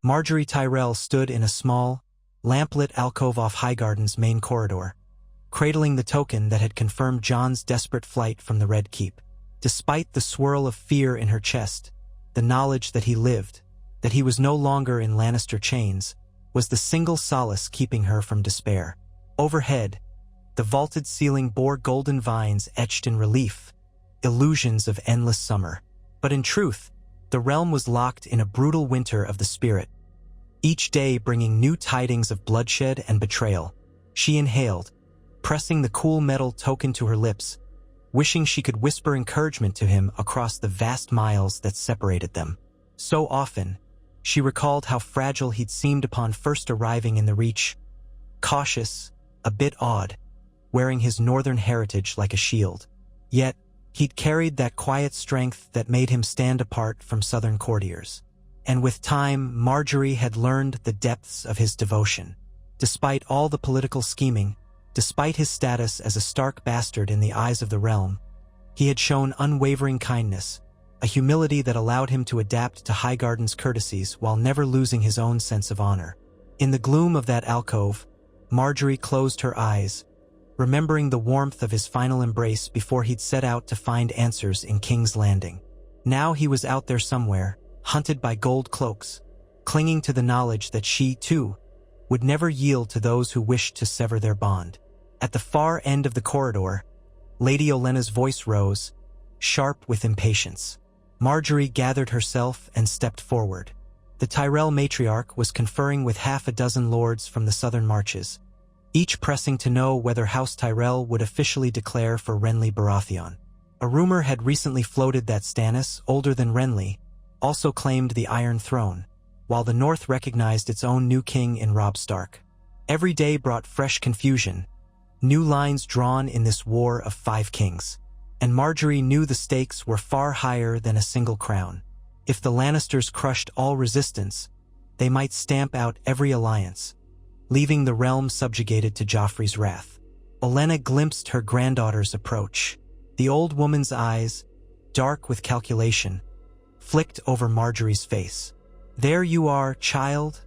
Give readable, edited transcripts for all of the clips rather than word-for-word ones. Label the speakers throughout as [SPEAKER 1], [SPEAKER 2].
[SPEAKER 1] Margaery Tyrell stood in a small, lamplit alcove off Highgarden's main corridor, cradling the token that had confirmed Jon's desperate flight from the Red Keep. Despite the swirl of fear in her chest, the knowledge that he lived, that he was no longer in Lannister chains, was the single solace keeping her from despair. Overhead, the vaulted ceiling bore golden vines etched in relief, illusions of endless summer. But in truth, the realm was locked in a brutal winter of the spirit, each day bringing new tidings of bloodshed and betrayal. She inhaled, pressing the cool metal token to her lips, wishing she could whisper encouragement to him across the vast miles that separated them. So often, she recalled how fragile he'd seemed upon first arriving in the Reach, cautious, a bit odd, wearing his northern heritage like a shield. Yet, he'd carried that quiet strength that made him stand apart from southern courtiers. And with time, Margaery had learned the depths of his devotion. Despite all the political scheming, despite his status as a Stark bastard in the eyes of the realm, he had shown unwavering kindness, a humility that allowed him to adapt to Highgarden's courtesies while never losing his own sense of honor. In the gloom of that alcove, Margaery closed her eyes, remembering the warmth of his final embrace before he'd set out to find answers in King's Landing. Now he was out there somewhere, hunted by gold cloaks, clinging to the knowledge that she, too, would never yield to those who wished to sever their bond. At the far end of the corridor, Lady Olenna's voice rose, sharp with impatience. Margaery gathered herself and stepped forward. The Tyrell matriarch was conferring with half a dozen lords from the southern marches, each pressing to know whether House Tyrell would officially declare for Renly Baratheon. A rumor had recently floated that Stannis, older than Renly, also claimed the Iron Throne, while the North recognized its own new king in Robb Stark. Every day brought fresh confusion, new lines drawn in this war of 5 kings. And Margaery knew the stakes were far higher than a single crown. If the Lannisters crushed all resistance, they might stamp out every alliance, leaving the realm subjugated to Joffrey's wrath. Olenna glimpsed her granddaughter's approach. The old woman's eyes, dark with calculation, flicked over Margaery's face. "There you are, child,"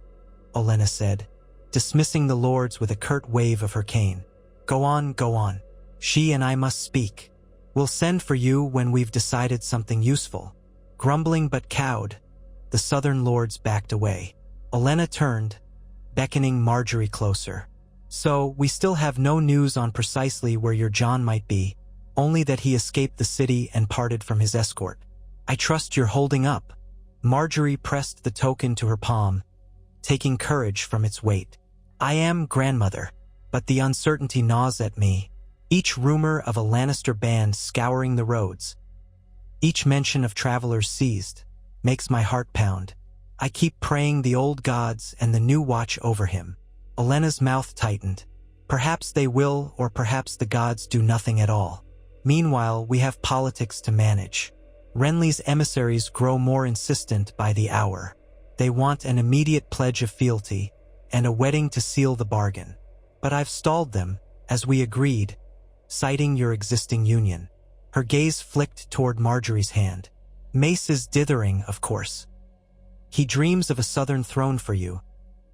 [SPEAKER 1] Olenna said, dismissing the lords with a curt wave of her cane. Go on, go on. She and I must speak. We'll send for you when we've decided something useful." Grumbling but cowed, the southern lords backed away. Olenna turned, beckoning Margaery closer. "So, we still have no news on precisely where your Jon might be, only that he escaped the city and parted from his escort. I trust you're holding up." Margaery pressed the token to her palm, taking courage from its weight. "I am, grandmother, but the uncertainty gnaws at me. Each rumor of a Lannister band scouring the roads, each mention of travelers seized, makes my heart pound. I keep praying the old gods and the new watch over him." Olenna's mouth tightened. "Perhaps they will, or perhaps the gods do nothing at all. Meanwhile, we have politics to manage. Renly's emissaries grow more insistent by the hour. They want an immediate pledge of fealty and a wedding to seal the bargain. But I've stalled them, as we agreed, citing your existing union." Her gaze flicked toward Margaery's hand. "Mace is dithering, of course. He dreams of a southern throne for you,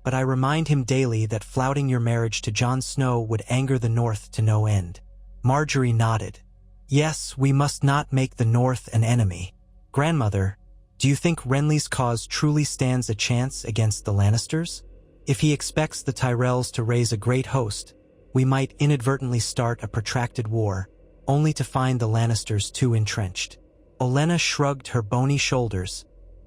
[SPEAKER 1] but I remind him daily that flouting your marriage to Jon Snow would anger the North to no end." Margaery nodded. "Yes, we must not make the North an enemy. Grandmother, do you think Renly's cause truly stands a chance against the Lannisters? If he expects the Tyrells to raise a great host, we might inadvertently start a protracted war, only to find the Lannisters too entrenched." Olenna shrugged her bony shoulders,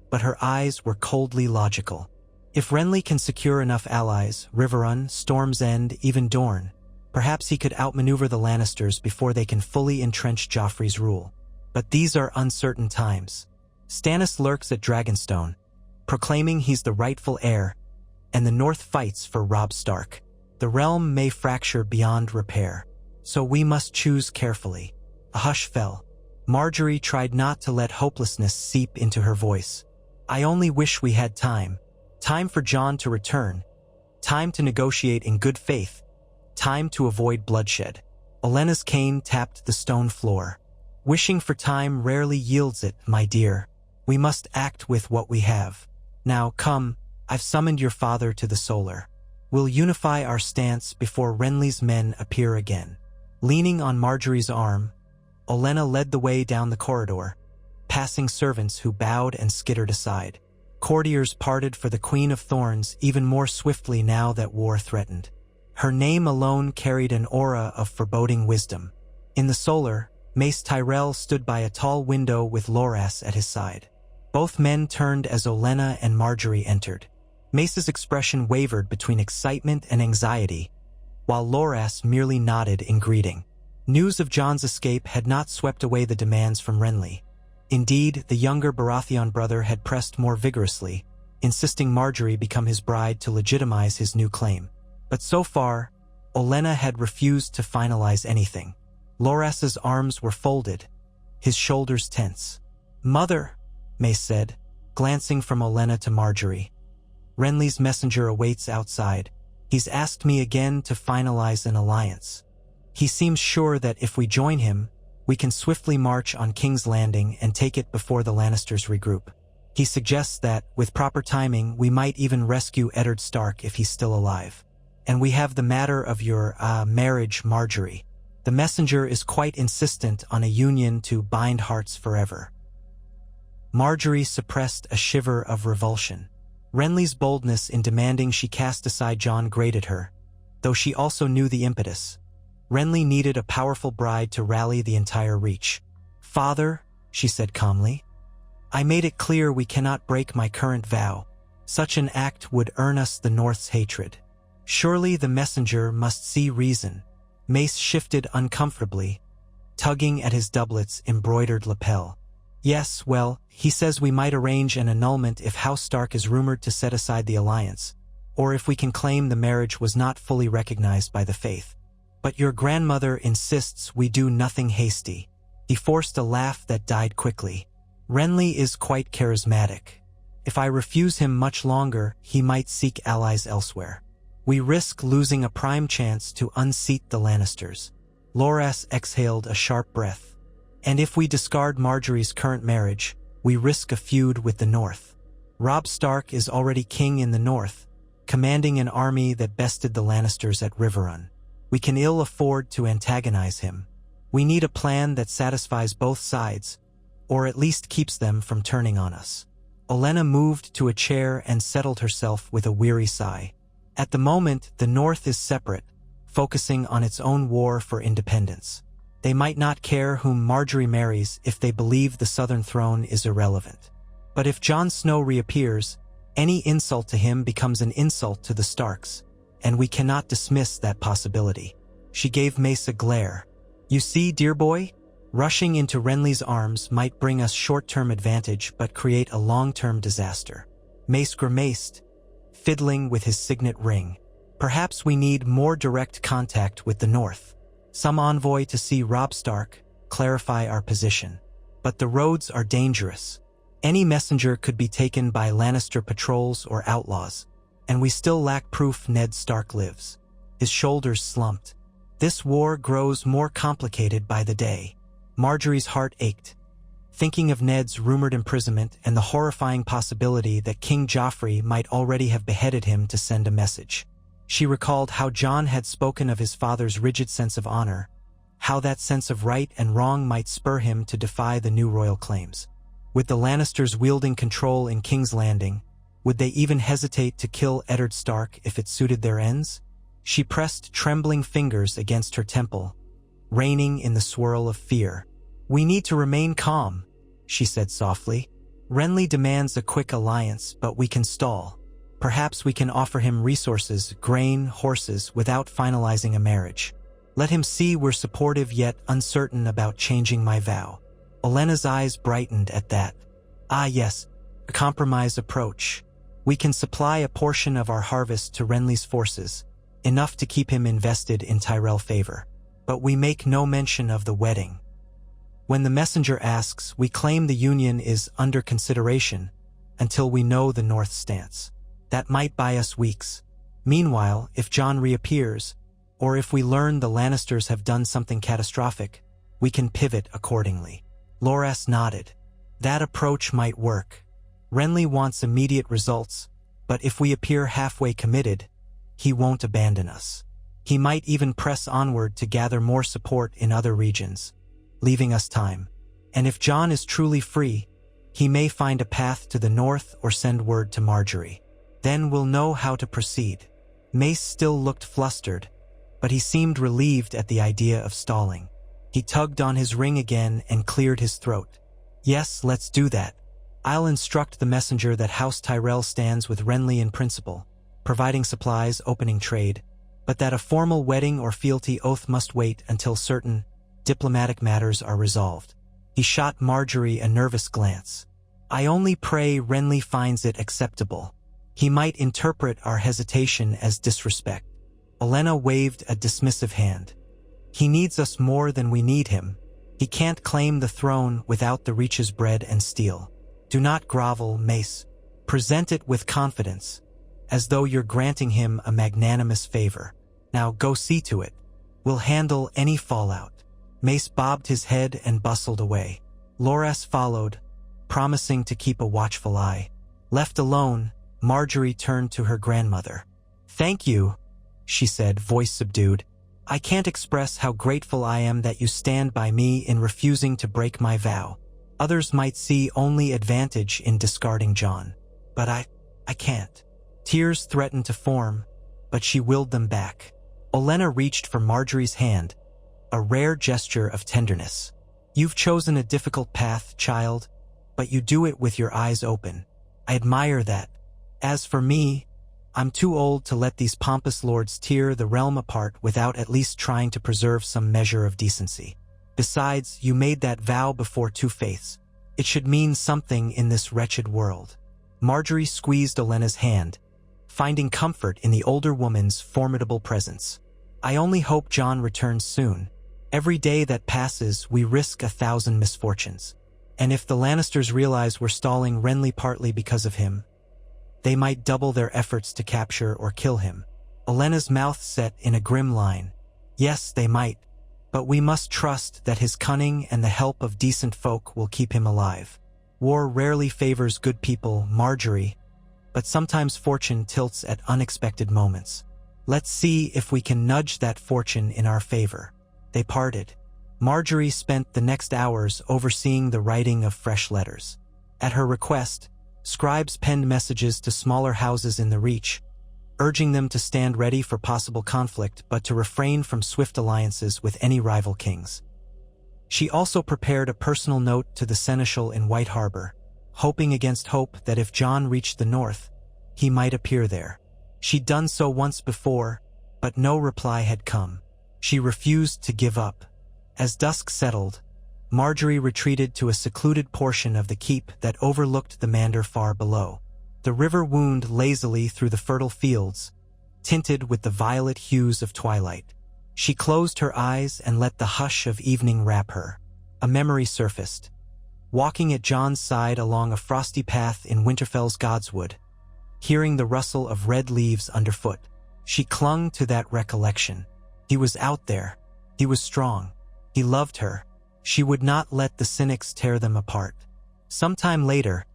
[SPEAKER 1] but her eyes were coldly logical. If Renly can secure enough allies, Riverrun, Storm's End, even Dorne, perhaps he could outmaneuver the Lannisters before they can fully entrench Joffrey's rule. But these are uncertain times. Stannis lurks at Dragonstone, proclaiming he's the rightful heir, and the North fights for Robb Stark. The realm may fracture beyond repair, so we must choose carefully. A hush fell. Margaery tried not to let hopelessness seep into her voice. "I only wish we had time. Time for Jon to return. Time to negotiate in good faith. Time to avoid bloodshed." Olenna's cane tapped the stone floor. "Wishing for time rarely yields it, my dear. We must act with what we have. Now, come, I've summoned your father to the solar. We'll unify our stance before Renly's men appear again." Leaning on Margaery's arm, Olenna led the way down the corridor, passing servants who bowed and skittered aside. Courtiers parted for the Queen of Thorns even more swiftly now that war threatened. Her name alone carried an aura of foreboding wisdom. In the solar, Mace Tyrell stood by a tall window with Loras at his side. Both men turned as Olenna and Margaery entered. Mace's expression wavered between excitement and anxiety, while Loras merely nodded in greeting. News of Jon's escape had not swept away the demands from Renly. Indeed, the younger Baratheon brother had pressed more vigorously, insisting Margaery become his bride to legitimize his new claim. But so far, Olenna had refused to finalize anything. Loras's arms were folded, his shoulders tense. "Mother," Mace said, glancing from Olenna to Margaery. "Renly's messenger awaits outside. He's asked me again to finalize an alliance. He seems sure that if we join him, we can swiftly march on King's Landing and take it before the Lannisters regroup. He suggests that, with proper timing, we might even rescue Eddard Stark if he's still alive. And we have the matter of your, marriage, Margaery. The messenger is quite insistent on a union to bind hearts forever." Margaery suppressed a shiver of revulsion. Renly's boldness in demanding she cast aside Jon grated her, though she also knew the impetus. Renly needed a powerful bride to rally the entire Reach. "Father," she said calmly, "I made it clear we cannot break my current vow. Such an act would earn us the North's hatred. Surely the messenger must see reason." Mace shifted uncomfortably, tugging at his doublet's embroidered lapel. "Yes, well, he says we might arrange an annulment if House Stark is rumored to set aside the alliance, or if we can claim the marriage was not fully recognized by the faith. But your grandmother insists we do nothing hasty." He forced a laugh that died quickly. "Renly is quite charismatic. If I refuse him much longer, he might seek allies elsewhere. We risk losing a prime chance to unseat the Lannisters." Loras exhaled a sharp breath. "And if we discard Margaery's current marriage, we risk a feud with the North. Robb Stark is already king in the North, commanding an army that bested the Lannisters at Riverrun. We can ill afford to antagonize him. We need a plan that satisfies both sides, or at least keeps them from turning on us." Olenna moved to a chair and settled herself with a weary sigh. At the moment, the North is separate, focusing on its own war for independence. They might not care whom Margaery marries if they believe the Southern throne is irrelevant. But if Jon Snow reappears, any insult to him becomes an insult to the Starks, and we cannot dismiss that possibility. She gave Mace a glare. "You see, dear boy, rushing into Renly's arms might bring us short-term advantage but create a long-term disaster." Mace grimaced, fiddling with his signet ring. "Perhaps we need more direct contact with the North. Some envoy to see Robb Stark, clarify our position. But the roads are dangerous. Any messenger could be taken by Lannister patrols or outlaws, and we still lack proof Ned Stark lives." His shoulders slumped. "This war grows more complicated by the day." Margaery's heart ached, thinking of Ned's rumored imprisonment and the horrifying possibility that King Joffrey might already have beheaded him to send a message. She recalled how Jon had spoken of his father's rigid sense of honor, how that sense of right and wrong might spur him to defy the new royal claims. With the Lannisters wielding control in King's Landing, would they even hesitate to kill Eddard Stark if it suited their ends? She pressed trembling fingers against her temple, reining in the swirl of fear. "We need to remain calm," she said softly. "Renly demands a quick alliance, but we can stall. Perhaps we can offer him resources, grain, horses, without finalizing a marriage. Let him see we're supportive yet uncertain about changing my vow." Olenna's eyes brightened at that. "Ah yes, a compromise approach. We can supply a portion of our harvest to Renly's forces, enough to keep him invested in Tyrell favor. But we make no mention of the wedding. When the messenger asks, we claim the union is under consideration until we know the North's stance. That might buy us weeks. Meanwhile, if Jon reappears, or if we learn the Lannisters have done something catastrophic, we can pivot accordingly." Loras nodded. "That approach might work. Renly wants immediate results, But if we appear halfway committed, he won't abandon us. He might even press onward to gather more support in other regions, leaving us time. And if Jon is truly free, he may find a path to the north or send word to Margaery. Then we'll know how to proceed. Mace still looked flustered, but he seemed relieved at the idea of stalling. He tugged on his ring again and cleared his throat. Yes, let's do that. I'll instruct the messenger that House Tyrell stands with Renly in principle, providing supplies, opening trade, but that a formal wedding or fealty oath must wait until certain diplomatic matters are resolved. He shot Margaery a nervous glance. I only pray Renly finds it acceptable. He might interpret our hesitation as disrespect. Olenna waved a dismissive hand. He needs us more than we need him. He can't claim the throne without the Reach's bread and steel. Do not grovel, Mace. Present it with confidence, as though you're granting him a magnanimous favor. Now go see to it. We'll handle any fallout. Mace bobbed his head and bustled away. Loras followed, promising to keep a watchful eye. Left alone, Margaery turned to her grandmother. Thank you, she said, voice subdued. I can't express how grateful I am that you stand by me in refusing to break my vow. Others might see only advantage in discarding Jon, but I can't. Tears threatened to form, but she willed them back. Olenna reached for Margaery's hand, a rare gesture of tenderness. You've chosen a difficult path, child, but you do it with your eyes open. I admire that. As for me, I'm too old to let these pompous lords tear the realm apart without at least trying to preserve some measure of decency. Besides, you made that vow before two faiths. It should mean something in this wretched world. Margaery squeezed Olenna's hand, finding comfort in the older woman's formidable presence. I only hope Jon returns soon. Every day that passes, we risk 1,000 misfortunes. And if the Lannisters realize we're stalling Renly partly because of him, they might double their efforts to capture or kill him. Olenna's mouth set in a grim line. Yes, they might, but we must trust that his cunning and the help of decent folk will keep him alive. War rarely favors good people, Margaery, but sometimes fortune tilts at unexpected moments. Let's see if we can nudge that fortune in our favor. They parted. Margaery spent the next hours overseeing the writing of fresh letters. At her request, scribes penned messages to smaller houses in the Reach, urging them to stand ready for possible conflict but to refrain from swift alliances with any rival kings. She also prepared a personal note to the Seneschal in White Harbor, hoping against hope that if Jon reached the north, he might appear there. She'd done so once before, but no reply had come. She refused to give up. As dusk settled, Margaery retreated to a secluded portion of the keep that overlooked the Mander far below. The river wound lazily through the fertile fields, tinted with the violet hues of twilight. She closed her eyes and let the hush of evening wrap her. A memory surfaced. Walking at Jon's side along a frosty path in Winterfell's Godswood, hearing the rustle of red leaves underfoot, she clung to that recollection. He was out there. He was strong. He loved her. She would not let the cynics tear them apart. Sometime later,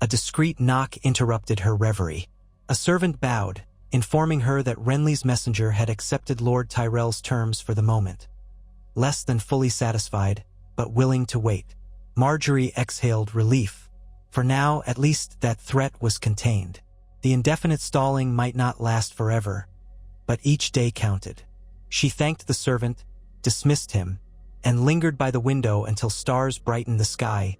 [SPEAKER 1] a discreet knock interrupted her reverie. A servant bowed, informing her that Renly's messenger had accepted Lord Tyrell's terms for the moment. Less than fully satisfied, but willing to wait. Margaery exhaled relief. For now, at least that threat was contained. The indefinite stalling might not last forever, but each day counted. She thanked the servant, dismissed him, and lingered by the window until stars brightened the sky,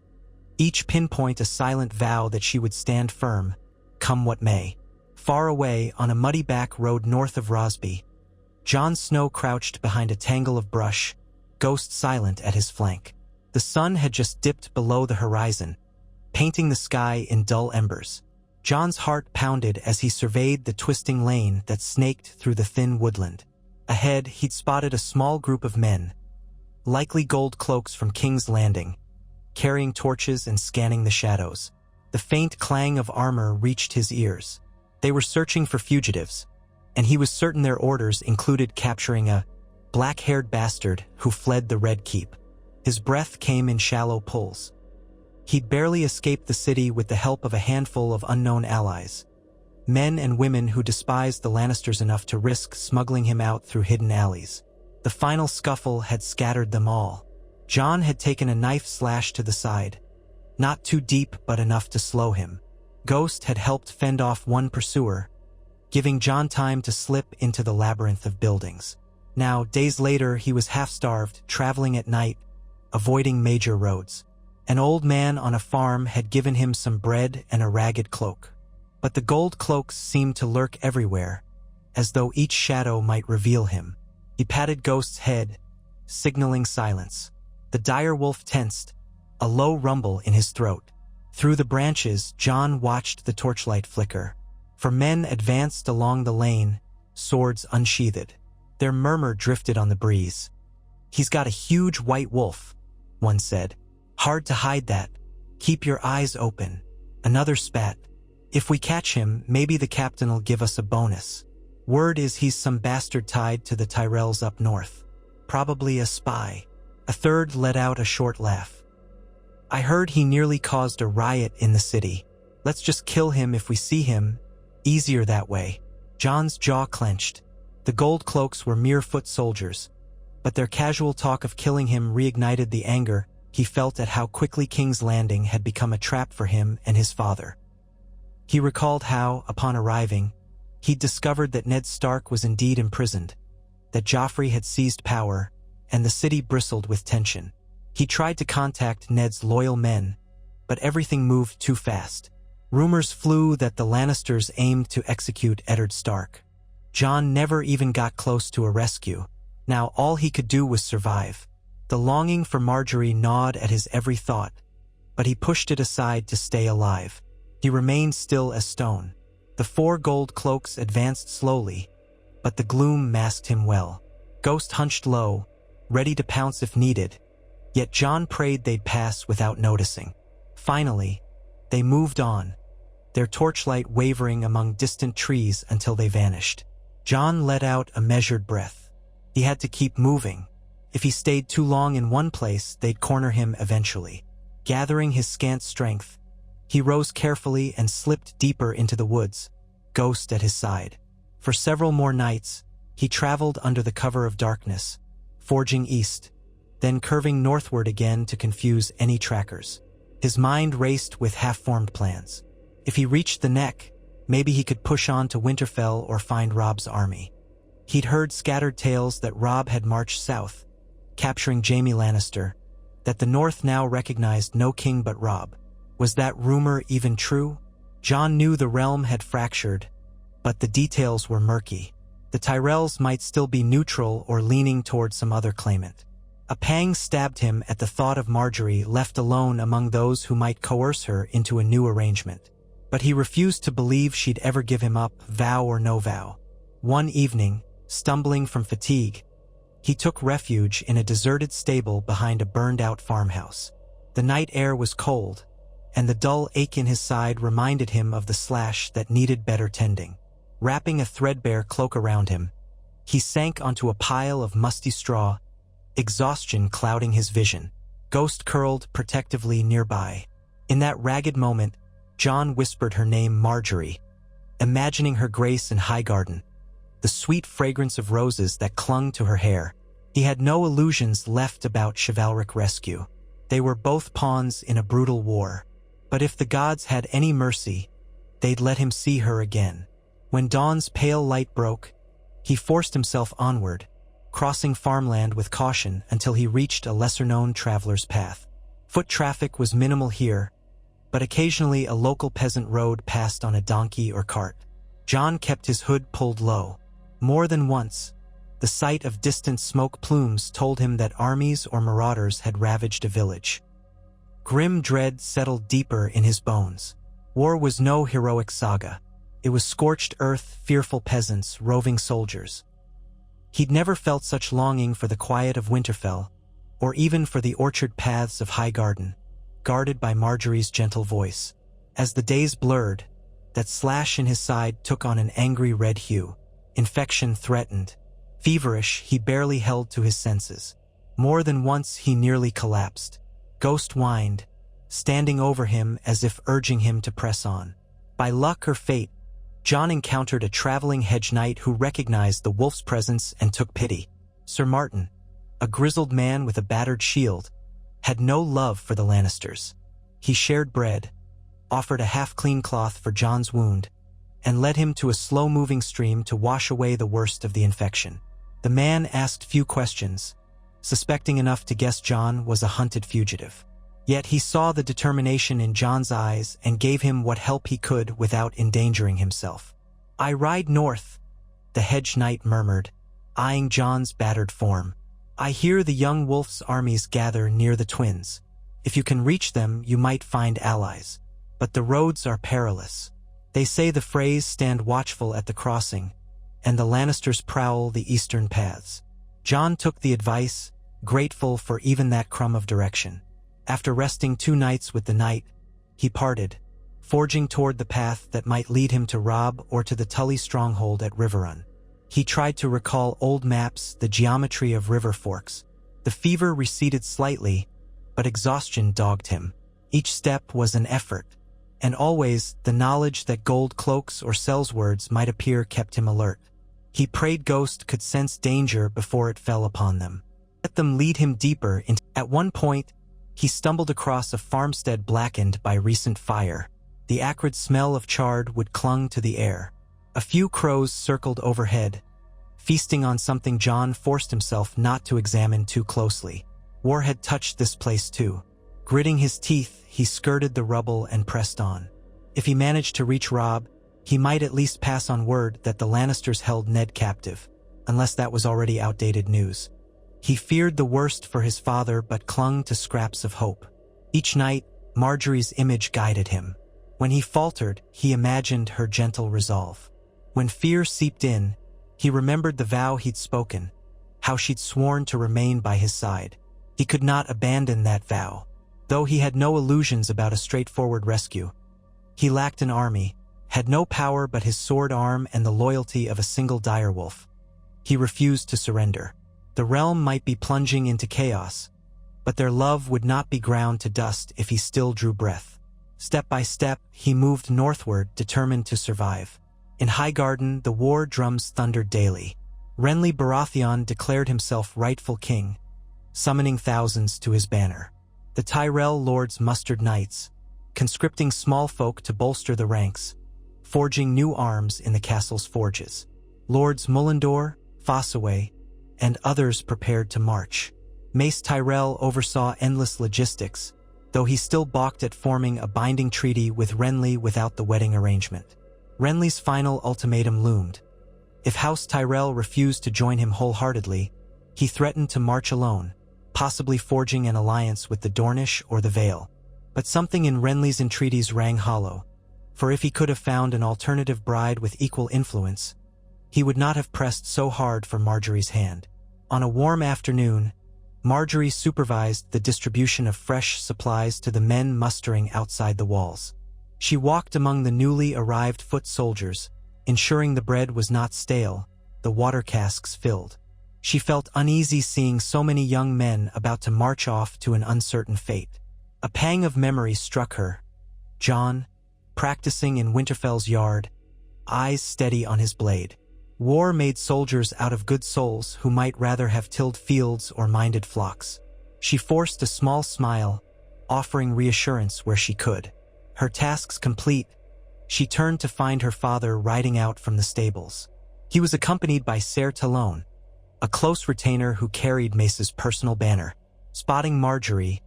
[SPEAKER 1] each pinpoint a silent vow that she would stand firm, come what may. Far away, on a muddy back road north of Rosby, Jon Snow crouched behind a tangle of brush, ghost silent at his flank. The sun had just dipped below the horizon, painting the sky in dull embers. Jon's heart pounded as he surveyed the twisting lane that snaked through the thin woodland. Ahead, he'd spotted a small group of men, likely gold cloaks from King's Landing, carrying torches and scanning the shadows. The faint clang of armor reached his ears. They were searching for fugitives, and he was certain their orders included capturing a black-haired bastard who fled the Red Keep. His breath came in shallow pulls. He'd barely escaped the city with the help of a handful of unknown allies. men and women who despised the Lannisters enough to risk smuggling him out through hidden alleys. The final scuffle had scattered them all. Jon had taken a knife slash to the side, not too deep but enough to slow him. Ghost had helped fend off one pursuer, giving Jon time to slip into the labyrinth of buildings. Now, days later, he was half-starved, traveling at night, avoiding major roads. An old man on a farm had given him some bread and a ragged cloak. But the gold cloaks seemed to lurk everywhere, as though each shadow might reveal him. He patted Ghost's head, signaling silence. The dire wolf tensed, a low rumble in his throat. Through the branches, Jon watched the torchlight flicker. For men advanced along the lane, swords unsheathed. Their murmur drifted on the breeze. "He's got a huge white wolf," one said. "Hard to hide that. Keep your eyes open." Another spat. "If we catch him, maybe the captain'll give us a bonus. Word is he's some bastard tied to the Tyrells up north. Probably a spy." A third let out a short laugh. "I heard he nearly caused a riot in the city. Let's just kill him if we see him. Easier that way." Jon's jaw clenched. The gold cloaks were mere foot soldiers, but their casual talk of killing him reignited the anger he felt at how quickly King's Landing had become a trap for him and his father. He recalled how, upon arriving, he'd discovered that Ned Stark was indeed imprisoned, that Joffrey had seized power, and the city bristled with tension. He tried to contact Ned's loyal men, but everything moved too fast. Rumors flew that the Lannisters aimed to execute Eddard Stark. Jon never even got close to a rescue. Now all he could do was survive. The longing for Margaery gnawed at his every thought, but he pushed it aside to stay alive. He remained still as stone. The 4 gold cloaks advanced slowly, but the gloom masked him well. Ghost hunched low, ready to pounce if needed, yet Jon prayed they'd pass without noticing. Finally, they moved on, their torchlight wavering among distant trees until they vanished. Jon let out a measured breath. He had to keep moving. If he stayed too long in one place, they'd corner him eventually. Gathering his scant strength, he rose carefully and slipped deeper into the woods, Ghost at his side. For several more nights, he traveled under the cover of darkness, forging east, then curving northward again to confuse any trackers. His mind raced with half-formed plans. If he reached the neck, maybe he could push on to Winterfell or find Robb's army. He'd heard scattered tales that Robb had marched south, capturing Jaime Lannister, that the North now recognized no king but Robb. Was that rumor even true? Jon knew the realm had fractured, but the details were murky. The Tyrells might still be neutral or leaning toward some other claimant. A pang stabbed him at the thought of Margaery left alone among those who might coerce her into a new arrangement. But he refused to believe she'd ever give him up, vow or no vow. One evening, stumbling from fatigue, he took refuge in a deserted stable behind a burned-out farmhouse. The night air was cold, and the dull ache in his side reminded him of the slash that needed better tending. Wrapping a threadbare cloak around him, he sank onto a pile of musty straw, exhaustion clouding his vision. Ghost curled protectively nearby. In that ragged moment, Jon whispered her name, Margaery, imagining her grace in Highgarden, the sweet fragrance of roses that clung to her hair. He had no illusions left about chivalric rescue. They were both pawns in a brutal war. But if the gods had any mercy, they'd let him see her again. When dawn's pale light broke, he forced himself onward, crossing farmland with caution until he reached a lesser-known traveler's path. Foot traffic was minimal here, but occasionally a local peasant rode past on a donkey or cart. Jon kept his hood pulled low. More than once, the sight of distant smoke plumes told him that armies or marauders had ravaged a village. Grim dread settled deeper in his bones. War was no heroic saga. It was scorched earth, fearful peasants, roving soldiers. He'd never felt such longing for the quiet of Winterfell, or even for the orchard paths of Highgarden, guarded by Margaery's gentle voice. As the days blurred, that slash in his side took on an angry red hue. Infection threatened. Feverish, he barely held to his senses. More than once he nearly collapsed. Ghost whined, standing over him as if urging him to press on. By luck or fate, Jon encountered a traveling hedge knight who recognized the wolf's presence and took pity. Sir Martin, a grizzled man with a battered shield, had no love for the Lannisters. He shared bread, offered a half-clean cloth for Jon's wound, and led him to a slow-moving stream to wash away the worst of the infection. The man asked few questions, suspecting enough to guess Jon was a hunted fugitive. Yet he saw the determination in Jon's eyes and gave him what help he could without endangering himself. "I ride north," the hedge knight murmured, eyeing Jon's battered form. "I hear the young wolf's armies gather near the twins. If you can reach them, you might find allies. But the roads are perilous. They say the Freys stand watchful at the crossing, and the Lannisters prowl the eastern paths." Jon took the advice, grateful for even that crumb of direction. After resting 2 nights with the knight, he parted, forging toward the path that might lead him to Robb or to the Tully stronghold at Riverrun. He tried to recall old maps, the geometry of river forks. The fever receded slightly, but exhaustion dogged him. Each step was an effort, and always the knowledge that gold cloaks or sellswords might appear kept him alert. He prayed Ghost could sense danger before it fell upon them. Let them lead him deeper into. At one point, he stumbled across a farmstead blackened by recent fire. The acrid smell of charred wood clung to the air. A few crows circled overhead, feasting on something Jon forced himself not to examine too closely. War had touched this place too. Gritting his teeth, he skirted the rubble and pressed on. If he managed to reach Robb, he might at least pass on word that the Lannisters held Ned captive, unless that was already outdated news. He feared the worst for his father but clung to scraps of hope. Each night, Margaery's image guided him. When he faltered, he imagined her gentle resolve. When fear seeped in, he remembered the vow he'd spoken, how she'd sworn to remain by his side. He could not abandon that vow. Though he had no illusions about a straightforward rescue, he lacked an army, had no power but his sword arm and the loyalty of a single direwolf. He refused to surrender. The realm might be plunging into chaos, but their love would not be ground to dust if he still drew breath. Step by step, he moved northward, determined to survive. In Highgarden, the war drums thundered daily. Renly Baratheon declared himself rightful king, summoning thousands to his banner. The Tyrell lords mustered knights, conscripting small folk to bolster the ranks, forging new arms in the castle's forges. Lords Mullendor, Fossaway, and others prepared to march. Mace Tyrell oversaw endless logistics, though he still balked at forming a binding treaty with Renly without the wedding arrangement. Renly's final ultimatum loomed. If House Tyrell refused to join him wholeheartedly, he threatened to march alone, possibly forging an alliance with the Dornish or the Vale. But something in Renly's entreaties rang hollow, for if he could have found an alternative bride with equal influence, he would not have pressed so hard for Margaery's hand. On a warm afternoon, Margaery supervised the distribution of fresh supplies to the men mustering outside the walls. She walked among the newly arrived foot soldiers, ensuring the bread was not stale, the water casks filled. She felt uneasy seeing so many young men about to march off to an uncertain fate. A pang of memory struck her. Jon, practicing in Winterfell's yard, eyes steady on his blade. War made soldiers out of good souls who might rather have tilled fields or minded flocks. She forced a small smile, offering reassurance where she could. Her tasks complete, she turned to find her father riding out from the stables. He was accompanied by Ser Talon, a close retainer who carried Mace's personal banner. Spotting Margaery,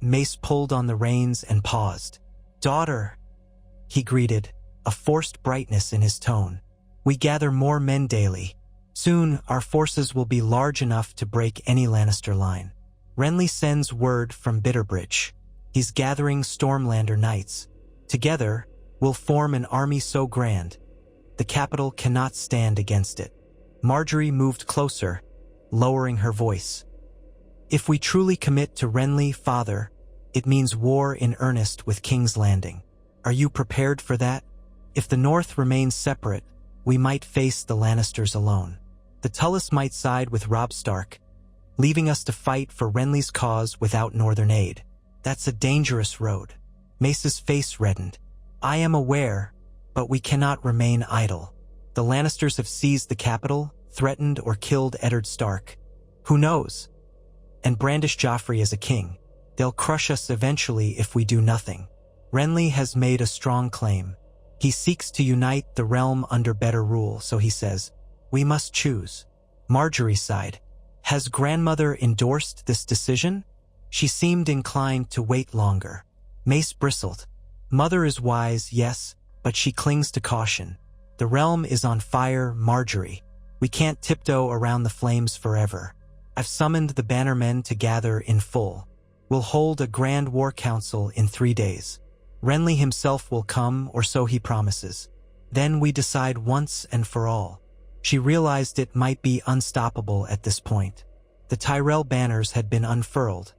[SPEAKER 1] Mace pulled on the reins and paused. "Daughter," he greeted, a forced brightness in his tone. "We gather more men daily. Soon, our forces will be large enough to break any Lannister line. Renly sends word from Bitterbridge. He's gathering Stormlander knights. Together, we'll form an army so grand, the capital cannot stand against it." Margaery moved closer, lowering her voice. "If we truly commit to Renly, father, it means war in earnest with King's Landing. Are you prepared for that? If the North remains separate, we might face the Lannisters alone. The Tullys might side with Robb Stark, leaving us to fight for Renly's cause without Northern aid. That's a dangerous road." Mace's face reddened. "I am aware, But we cannot remain idle. The Lannisters have seized the capital, threatened or killed Eddard Stark. Who knows? And brandish Joffrey as a king. They'll crush us eventually if we do nothing. Renly has made a strong claim. He seeks to unite the realm under better rule, so he says, we must choose. Margaery sighed. Has grandmother endorsed this decision? She seemed inclined to wait longer. Mace bristled. Mother is wise, yes, but she clings to caution. The realm is on fire, Margaery. We can't tiptoe around the flames forever. I've summoned the bannermen to gather in full. We'll hold a grand war council in 3 days. Renly himself will come, or so he promises. Then we decide once and for all. She realized it might be unstoppable at this point. The Tyrell banners had been unfurled,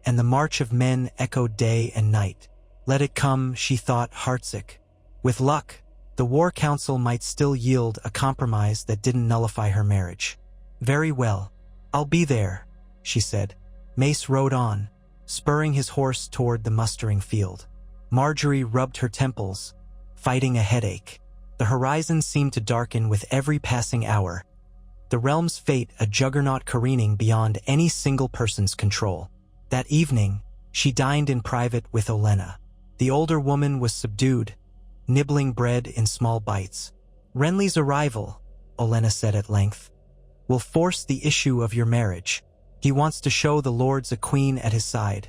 [SPEAKER 1] and the march of men echoed day and night. Let it come, she thought, heartsick. With luck, the war council might still yield a compromise that didn't nullify her marriage. Very well. I'll be there, she said. Mace rode on, spurring his horse toward the mustering field. Margaery rubbed her temples, fighting a headache. The horizon seemed to darken with every passing hour. The realm's fate a juggernaut careening beyond any single person's control. That evening, she dined in private with Olenna. The older woman was subdued, nibbling bread in small bites. Renly's arrival, Olenna said at length, will force the issue of your marriage. He wants to show the lords a queen at his side,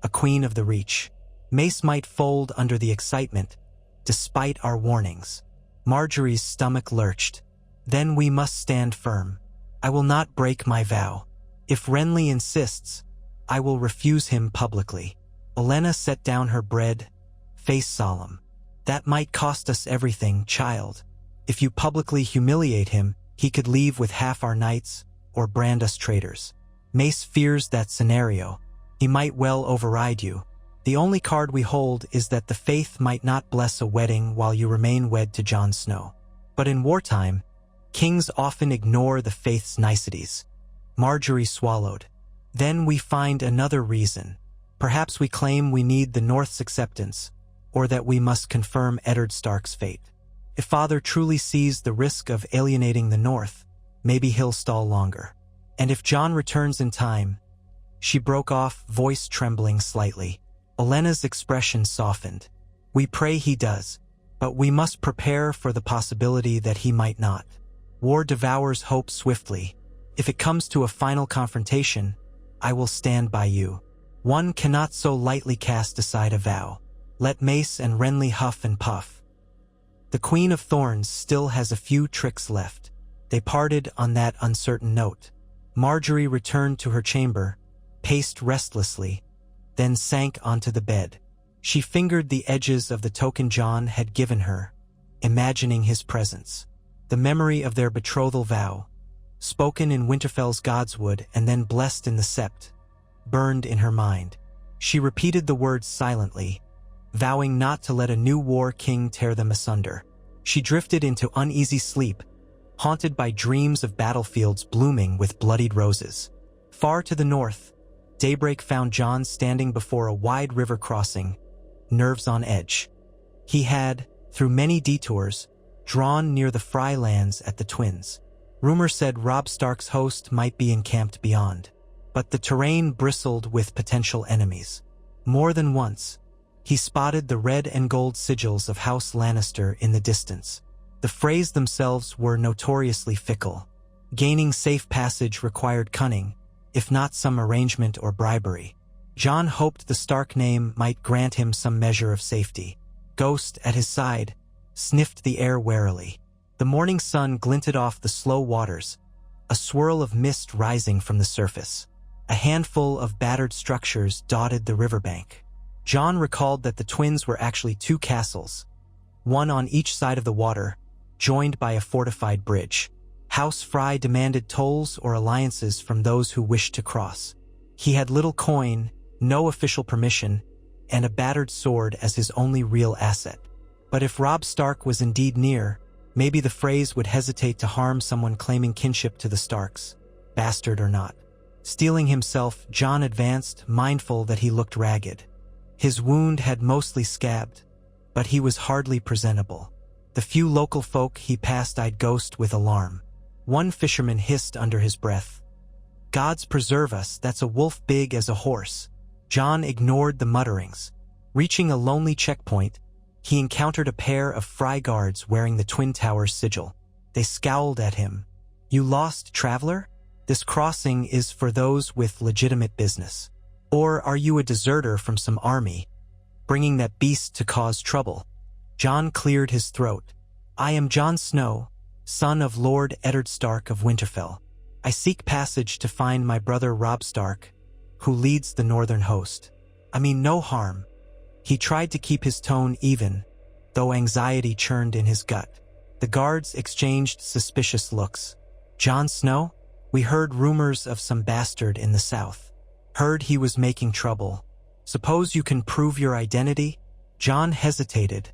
[SPEAKER 1] a queen of the Reach. Mace might fold under the excitement, despite our warnings. Margaery's stomach lurched. Then we must stand firm. I will not break my vow. If Renly insists, I will refuse him publicly. Olenna set down her bread, face solemn. That might cost us everything, child. If you publicly humiliate him, he could leave with half our knights, or brand us traitors. Mace fears that scenario. He might well override you. The only card we hold is that the faith might not bless a wedding while you remain wed to Jon Snow. But in wartime, kings often ignore the faith's niceties. Margaery swallowed. Then we find another reason. Perhaps we claim we need the North's acceptance, or that we must confirm Eddard Stark's fate. If Father truly sees the risk of alienating the North, maybe he'll stall longer. And if Jon returns in time... She broke off, voice trembling slightly. Olenna's expression softened. We pray he does, but we must prepare for the possibility that he might not. War devours hope swiftly. If it comes to a final confrontation, I will stand by you. One cannot so lightly cast aside a vow. Let Mace and Renly huff and puff. The Queen of Thorns still has a few tricks left. They parted on that uncertain note. Margaery returned to her chamber, paced restlessly, then sank onto the bed. She fingered the edges of the token Jon had given her, imagining his presence. The memory of their betrothal vow, spoken in Winterfell's Godswood and then blessed in the Sept, burned in her mind. She repeated the words silently, vowing not to let a new war king tear them asunder. She drifted into uneasy sleep, haunted by dreams of battlefields blooming with bloodied roses. Far to the north, daybreak found Jon standing before a wide river crossing, nerves on edge. He had, through many detours, drawn near the Fry lands at the Twins. Rumor said Robb Stark's host might be encamped beyond, but the terrain bristled with potential enemies. More than once, he spotted the red and gold sigils of House Lannister in the distance. The Freys themselves were notoriously fickle. Gaining safe passage required cunning, if not some arrangement or bribery. Jon hoped the Stark name might grant him some measure of safety. Ghost, at his side, sniffed the air warily. The morning sun glinted off the slow waters, a swirl of mist rising from the surface. A handful of battered structures dotted the riverbank. Jon recalled that the Twins were actually 2 castles, one on each side of the water, joined by a fortified bridge. House Fry demanded tolls or alliances from those who wished to cross. He had little coin, no official permission, and a battered sword as his only real asset. But if Robb Stark was indeed near, maybe the Freys would hesitate to harm someone claiming kinship to the Starks, bastard or not. Steeling himself, Jon advanced, mindful that he looked ragged. His wound had mostly scabbed, but he was hardly presentable. The few local folk he passed eyed Ghost with alarm. One fisherman hissed under his breath, "Gods preserve us, that's a wolf big as a horse." Jon ignored the mutterings. Reaching a lonely checkpoint, he encountered a pair of Fry guards wearing the Twin Towers sigil. They scowled at him. "You lost, traveler? This crossing is for those with legitimate business. Or are you a deserter from some army, bringing that beast to cause trouble?" Jon cleared his throat. "I am Jon Snow, son of Lord Eddard Stark of Winterfell. I seek passage to find my brother Robb Stark, who leads the northern host. I mean no harm." He tried to keep his tone even, though anxiety churned in his gut. The guards exchanged suspicious looks. "Jon Snow? We heard rumors of some bastard in the south. Heard he was making trouble. Suppose you can prove your identity?" Jon hesitated,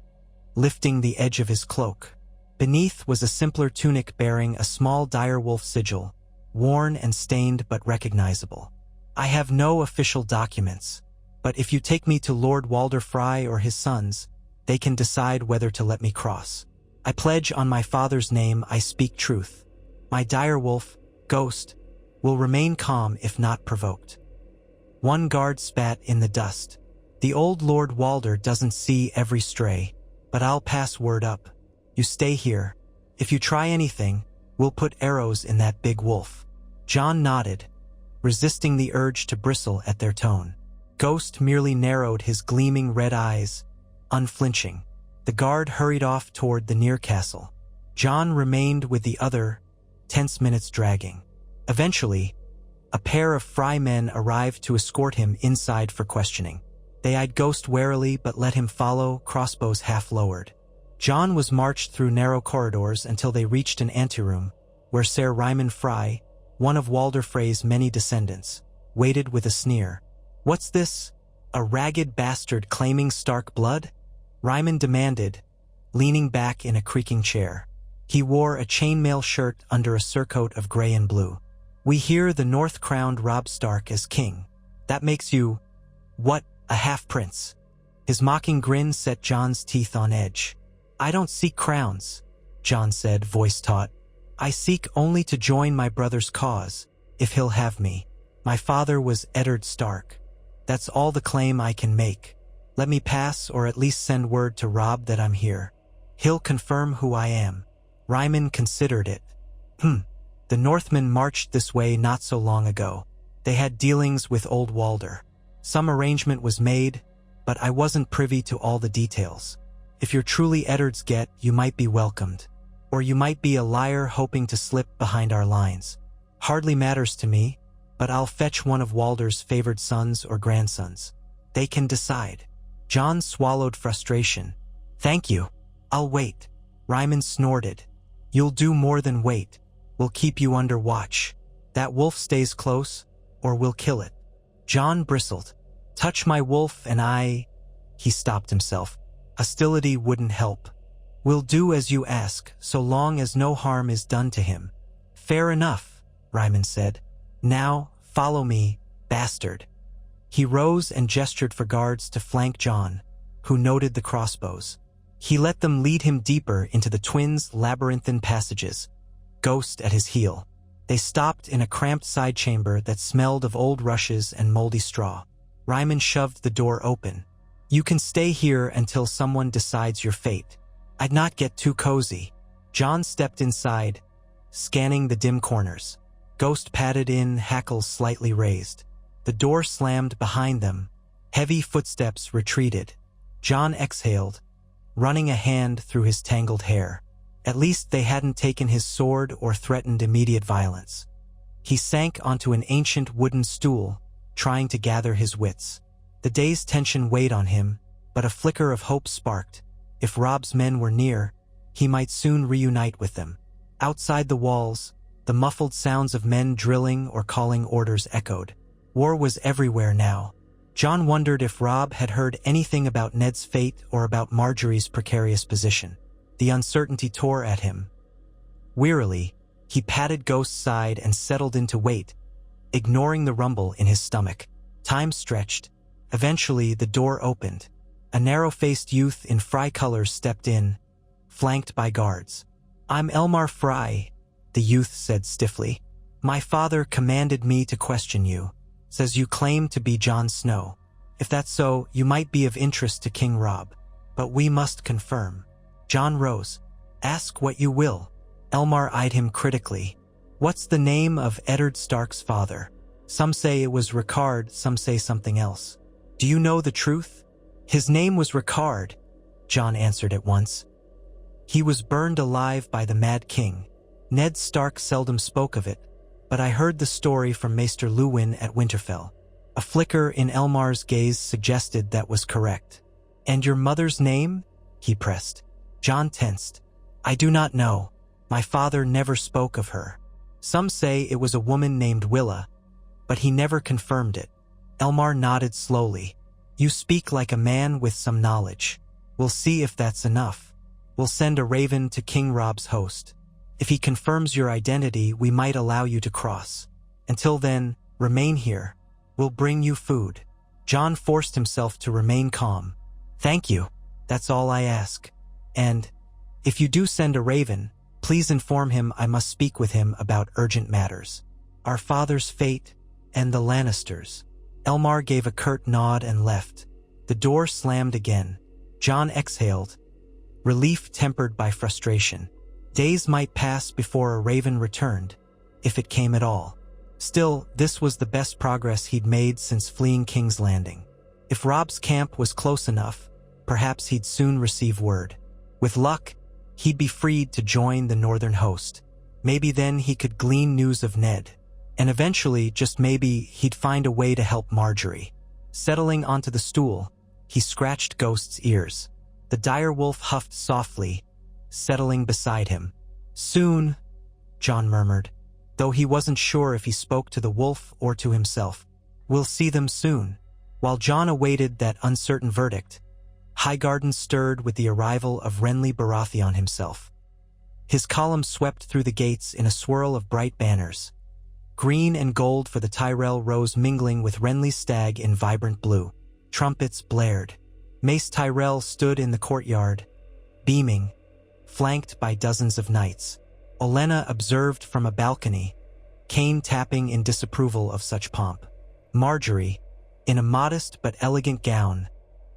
[SPEAKER 1] lifting the edge of his cloak. Beneath was a simpler tunic bearing a small direwolf sigil, worn and stained but recognizable. "I have no official documents, but if you take me to Lord Walder Frey or his sons, they can decide whether to let me cross. I pledge on my father's name I speak truth. My direwolf, Ghost, will remain calm if not provoked." One guard spat in the dust. "The old Lord Walder doesn't see every stray, but I'll pass word up. You stay here. If you try anything, we'll put arrows in that big wolf." Jon nodded, resisting the urge to bristle at their tone. Ghost merely narrowed his gleaming red eyes, unflinching. The guard hurried off toward the near castle. Jon remained with the other, tense minutes dragging. Eventually, a pair of Fry men arrived to escort him inside for questioning. They eyed Ghost warily but let him follow, crossbows half lowered. Jon was marched through narrow corridors until they reached an anteroom, where Ser Ryman Fry, one of Walder Frey's many descendants, waited with a sneer. "What's this? A ragged bastard claiming Stark blood?" Ryman demanded, leaning back in a creaking chair. He wore a chainmail shirt under a surcoat of gray and blue. "We hear the North crowned Robb Stark as king. That makes you, what, a half-prince?" His mocking grin set Jon's teeth on edge. "I don't seek crowns," Jon said, voice taut. "I seek only to join my brother's cause, if he'll have me. My father was Eddard Stark. That's all the claim I can make. Let me pass, or at least send word to Robb that I'm here. He'll confirm who I am." Ryman considered it. The Northmen marched this way not so long ago. They had dealings with old Walder. Some arrangement was made, but I wasn't privy to all the details. If you're truly Eddard's get, you might be welcomed. Or you might be a liar hoping to slip behind our lines. Hardly matters to me, but I'll fetch one of Walder's favored sons or grandsons. They can decide. Jon swallowed frustration. "Thank you. I'll wait." Ryman snorted. "You'll do more than wait. We'll keep you under watch. That wolf stays close, or we'll kill it." Jon bristled. "Touch my wolf and I—" He stopped himself. Hostility wouldn't help. "We'll do as you ask, so long as no harm is done to him." "Fair enough," Ryman said. "Now, follow me, bastard." He rose and gestured for guards to flank Jon, who noted the crossbows. He let them lead him deeper into the twins' labyrinthine passages, Ghost at his heel. They stopped in a cramped side chamber that smelled of old rushes and moldy straw. Ryman shoved the door open. "You can stay here until someone decides your fate. I'd not get too cozy." Jon stepped inside, scanning the dim corners. Ghost padded in, hackles slightly raised. The door slammed behind them. Heavy footsteps retreated. Jon exhaled, running a hand through his tangled hair. At least they hadn't taken his sword or threatened immediate violence. He sank onto an ancient wooden stool, trying to gather his wits. The day's tension weighed on him, but a flicker of hope sparked. If Robb's men were near, he might soon reunite with them. Outside the walls, the muffled sounds of men drilling or calling orders echoed. War was everywhere now. Jon wondered if Robb had heard anything about Ned's fate or about Margaery's precarious position. The uncertainty tore at him. Wearily, he patted Ghost's side and settled into wait, ignoring the rumble in his stomach. Time stretched. Eventually, the door opened. A narrow-faced youth in Fry colors stepped in, flanked by guards. "I'm Elmar Frey," the youth said stiffly. "My father commanded me to question you. Says you claim to be Jon Snow. If that's so, you might be of interest to King Robb. But we must confirm." Jon rose. "Ask what you will." Elmar eyed him critically. "What's the name of Eddard Stark's father? Some say it was Rickard, some say something else. Do you know the truth?" "His name was Rickard," Jon answered at once. "He was burned alive by the Mad King. Ned Stark seldom spoke of it, but I heard the story from Maester Luwin at Winterfell." A flicker in Elmar's gaze suggested that was correct. "And your mother's name?" he pressed. Jon tensed. "I do not know. My father never spoke of her. Some say it was a woman named Willa, but he never confirmed it." Elmar nodded slowly. "You speak like a man with some knowledge. We'll see if that's enough. We'll send a raven to King Robb's host. If he confirms your identity, we might allow you to cross. Until then, remain here. We'll bring you food." Jon forced himself to remain calm. "Thank you. That's all I ask. And, if you do send a raven, please inform him I must speak with him about urgent matters. Our father's fate, and the Lannisters." Elmar gave a curt nod and left. The door slammed again. Jon exhaled, relief tempered by frustration. Days might pass before a raven returned, if it came at all. Still, this was the best progress he'd made since fleeing King's Landing. If Robb's camp was close enough, perhaps he'd soon receive word. With luck, he'd be freed to join the northern host. Maybe then he could glean news of Ned. And eventually, just maybe, he'd find a way to help Margaery. Settling onto the stool, he scratched Ghost's ears. The direwolf huffed softly, settling beside him. "Soon," Jon murmured, though he wasn't sure if he spoke to the wolf or to himself. "We'll see them soon." While Jon awaited that uncertain verdict, Highgarden stirred with the arrival of Renly Baratheon himself. His column swept through the gates in a swirl of bright banners. Green and gold for the Tyrell rose mingling with Renly's stag in vibrant blue. Trumpets blared. Mace Tyrell stood in the courtyard, beaming, flanked by dozens of knights. Olenna observed from a balcony, cane tapping in disapproval of such pomp. Margaery, in a modest but elegant gown,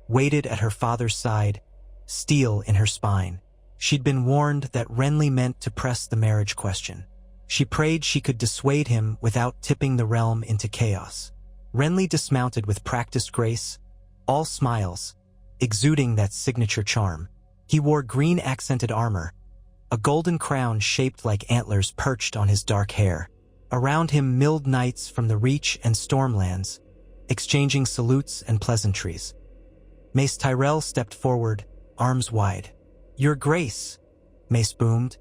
[SPEAKER 1] waited at her father's side, steel in her spine. She'd been warned that Renly meant to press the marriage question. She prayed she could dissuade him without tipping the realm into chaos. Renly dismounted with practiced grace, all smiles, exuding that signature charm. He wore green-accented armor, a golden crown shaped like antlers perched on his dark hair. Around him milled knights from the Reach and Stormlands, exchanging salutes and pleasantries. Mace Tyrell stepped forward, arms wide. "Your Grace," Mace boomed.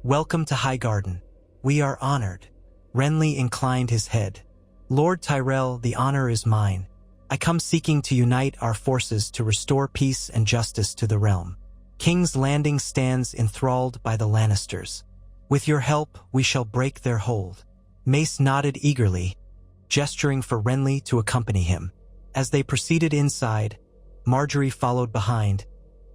[SPEAKER 1] "Welcome to Highgarden. We are honored." Renly inclined his head. "Lord Tyrell, the honor is mine. I come seeking to unite our forces to restore peace and justice to the realm. King's Landing stands enthralled by the Lannisters. With your help, we shall break their hold." Mace nodded eagerly, gesturing for Renly to accompany him. As they proceeded inside, Margaery followed behind,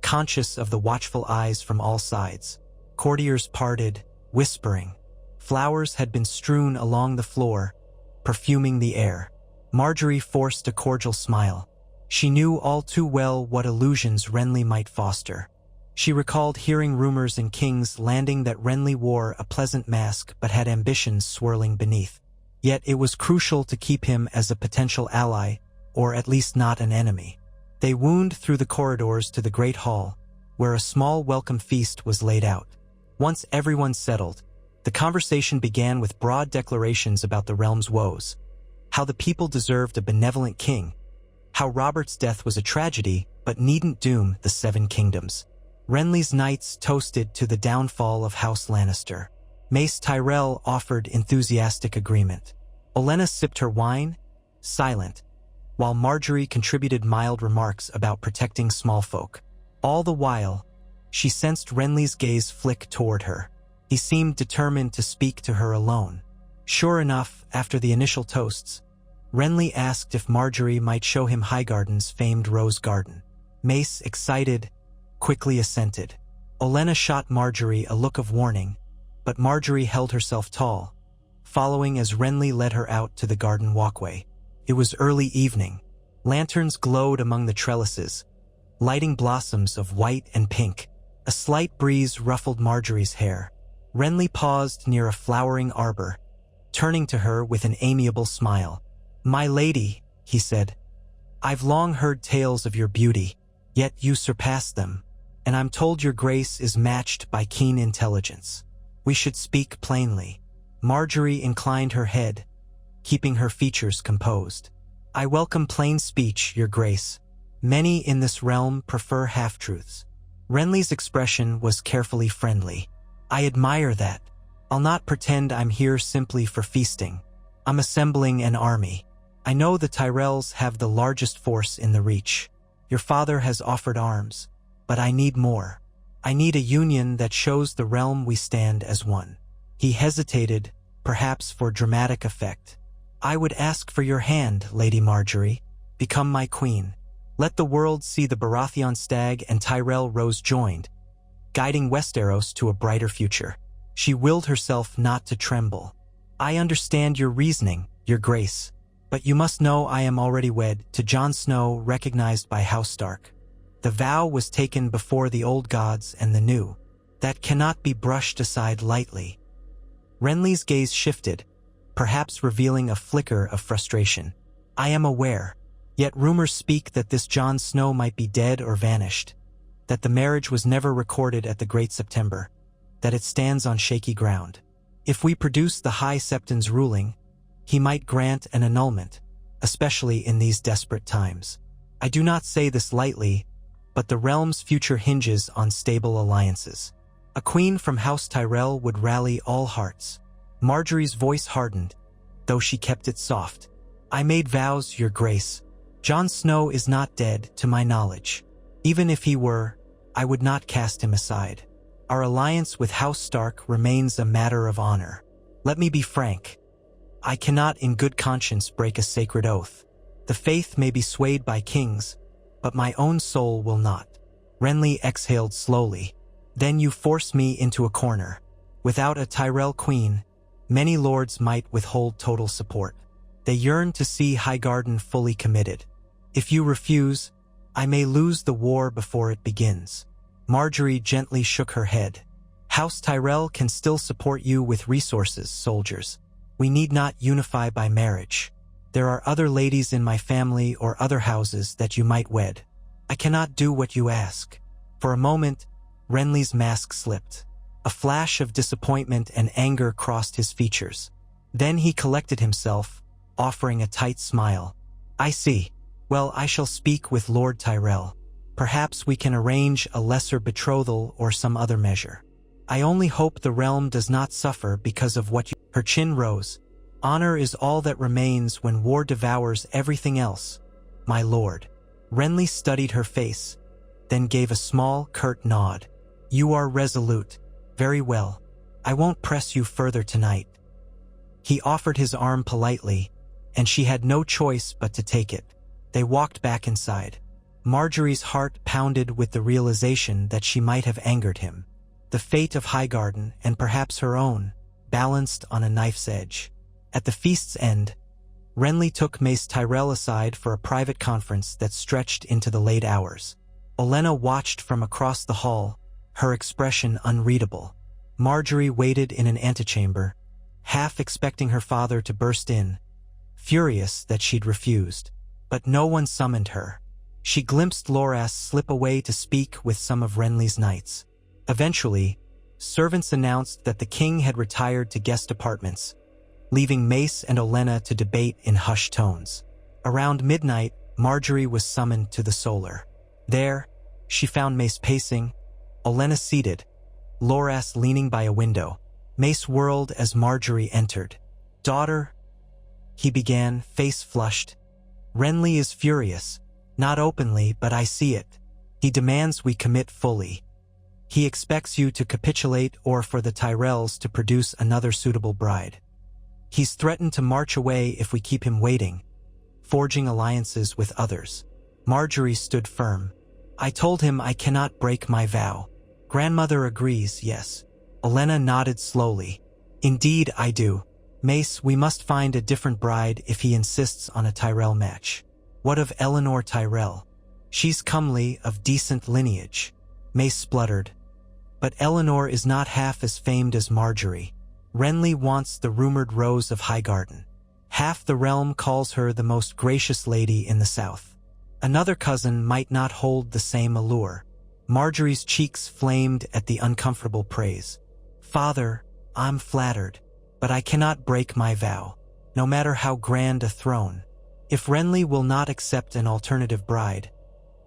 [SPEAKER 1] conscious of the watchful eyes from all sides. Courtiers parted, whispering. Flowers had been strewn along the floor, perfuming the air. Margaery forced a cordial smile. She knew all too well what illusions Renly might foster. She recalled hearing rumors in King's Landing that Renly wore a pleasant mask but had ambitions swirling beneath. Yet it was crucial to keep him as a potential ally, or at least not an enemy. They wound through the corridors to the Great Hall, where a small welcome feast was laid out. Once everyone settled, the conversation began with broad declarations about the realm's woes, how the people deserved a benevolent king, how Robert's death was a tragedy but needn't doom the Seven Kingdoms. Renly's knights toasted to the downfall of House Lannister. Mace Tyrell offered enthusiastic agreement. Olenna sipped her wine, silent, while Margaery contributed mild remarks about protecting small folk. All the while, she sensed Renly's gaze flick toward her. He seemed determined to speak to her alone. Sure enough, after the initial toasts, Renly asked if Margaery might show him Highgarden's famed rose garden. Mace, excited, quickly assented. Olenna shot Margaery a look of warning, but Margaery held herself tall, following as Renly led her out to the garden walkway. It was early evening. Lanterns glowed among the trellises, lighting blossoms of white and pink. A slight breeze ruffled Margaery's hair. Renly paused near a flowering arbor, turning to her with an amiable smile. "My lady," he said, "I've long heard tales of your beauty, yet you surpass them, and I'm told your grace is matched by keen intelligence. We should speak plainly." Margaery inclined her head, keeping her features composed. "I welcome plain speech, your grace. Many in this realm prefer half-truths." Renly's expression was carefully friendly. "I admire that. I'll not pretend I'm here simply for feasting. I'm assembling an army. I know the Tyrells have the largest force in the Reach. Your father has offered arms, but I need more. I need a union that shows the realm we stand as one." He hesitated, perhaps for dramatic effect. "I would ask for your hand, Lady Margaery. Become my queen. Let the world see the Baratheon stag and Tyrell rose joined, guiding Westeros to a brighter future." She willed herself not to tremble. "I understand your reasoning, your grace, but you must know I am already wed to Jon Snow, recognized by House Stark. The vow was taken before the old gods and the new. That cannot be brushed aside lightly." Renly's gaze shifted, perhaps revealing a flicker of frustration. "I am aware. Yet rumors speak that this Jon Snow might be dead or vanished, that the marriage was never recorded at the Great September, that it stands on shaky ground. If we produce the High Septon's ruling, he might grant an annulment, especially in these desperate times. I do not say this lightly, but the realm's future hinges on stable alliances. A queen from House Tyrell would rally all hearts." Margaery's voice hardened, though she kept it soft. "I made vows, your grace. Jon Snow is not dead, to my knowledge. Even if he were, I would not cast him aside. Our alliance with House Stark remains a matter of honor. Let me be frank. I cannot in good conscience break a sacred oath. The faith may be swayed by kings, but my own soul will not." Renly exhaled slowly. "Then you force me into a corner. Without a Tyrell queen, many lords might withhold total support. They yearn to see Highgarden fully committed. If you refuse, I may lose the war before it begins." Margaery gently shook her head. "House Tyrell can still support you with resources, soldiers. We need not unify by marriage. There are other ladies in my family or other houses that you might wed. I cannot do what you ask." For a moment, Renly's mask slipped. A flash of disappointment and anger crossed his features. Then he collected himself, offering a tight smile. "I see. Well, I shall speak with Lord Tyrell. Perhaps we can arrange a lesser betrothal or some other measure. I only hope the realm does not suffer because of what you—" Her chin rose. "Honor is all that remains when war devours everything else, my lord." Renly studied her face, then gave a small, curt nod. "You are resolute. Very well. I won't press you further tonight." He offered his arm politely, and she had no choice but to take it. They walked back inside. Margaery's heart pounded with the realization that she might have angered him. The fate of Highgarden, and perhaps her own, balanced on a knife's edge. At the feast's end, Renly took Mace Tyrell aside for a private conference that stretched into the late hours. Olenna watched from across the hall, her expression unreadable. Margaery waited in an antechamber, half expecting her father to burst in, furious that she'd refused. But no one summoned her. She glimpsed Loras slip away to speak with some of Renly's knights. Eventually, servants announced that the king had retired to guest apartments, leaving Mace and Olenna to debate in hushed tones. Around midnight, Margaery was summoned to the Solar. There, she found Mace pacing, Olenna seated, Loras leaning by a window. Mace whirled as Margaery entered. "Daughter," he began, face flushed. "Renly is furious. Not openly, but I see it. He demands we commit fully. He expects you to capitulate or for the Tyrells to produce another suitable bride. He's threatened to march away if we keep him waiting, forging alliances with others." Margaery stood firm. "I told him I cannot break my vow." Grandmother agrees, yes. Olenna nodded slowly. Indeed, I do. Mace, we must find a different bride if he insists on a Tyrell match. What of Eleanor Tyrell? She's comely, of decent lineage. Mace spluttered. But Eleanor is not half as famed as Margaery. Renly wants the rumored Rose of Highgarden. Half the realm calls her the most gracious lady in the south. Another cousin might not hold the same allure. Margaery's cheeks flamed at the uncomfortable praise. Father, I'm flattered, but I cannot break my vow, no matter how grand a throne. If Renly will not accept an alternative bride,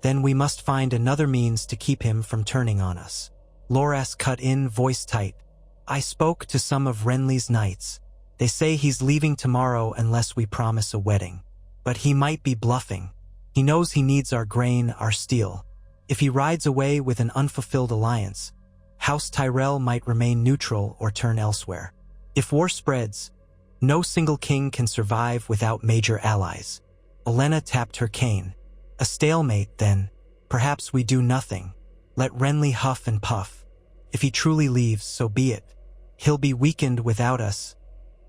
[SPEAKER 1] then we must find another means to keep him from turning on us. Loras cut in, voice tight. I spoke to some of Renly's knights. They say he's leaving tomorrow unless we promise a wedding. But he might be bluffing. He knows he needs our grain, our steel. If he rides away with an unfulfilled alliance, House Tyrell might remain neutral or turn elsewhere. If war spreads, no single king can survive without major allies. Olenna tapped her cane. A stalemate, then. Perhaps we do nothing. Let Renly huff and puff. If he truly leaves, so be it. He'll be weakened without us,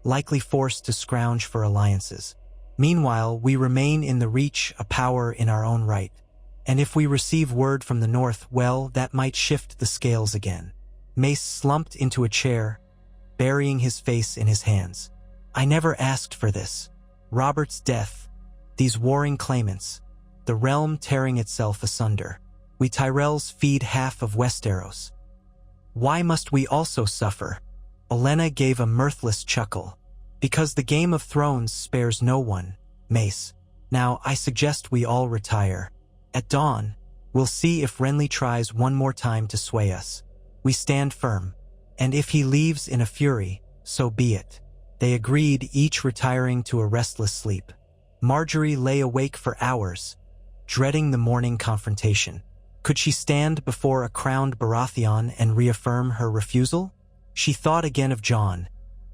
[SPEAKER 1] likely forced to scrounge for alliances. Meanwhile, we remain in the reach, a power in our own right. And if we receive word from the north, well, that might shift the scales again. Mace slumped into a chair, burying his face in his hands. I never asked for this. Robert's death, these warring claimants, the realm tearing itself asunder. We Tyrells feed half of Westeros. Why must we also suffer? Olenna gave a mirthless chuckle. Because the Game of Thrones spares no one, Mace. Now, I suggest we all retire. At dawn, we'll see if Renly tries one more time to sway us. We stand firm. And if he leaves in a fury, so be it. They agreed, each retiring to a restless sleep. Margaery lay awake for hours, dreading the morning confrontation. Could she stand before a crowned Baratheon and reaffirm her refusal? She thought again of Jon,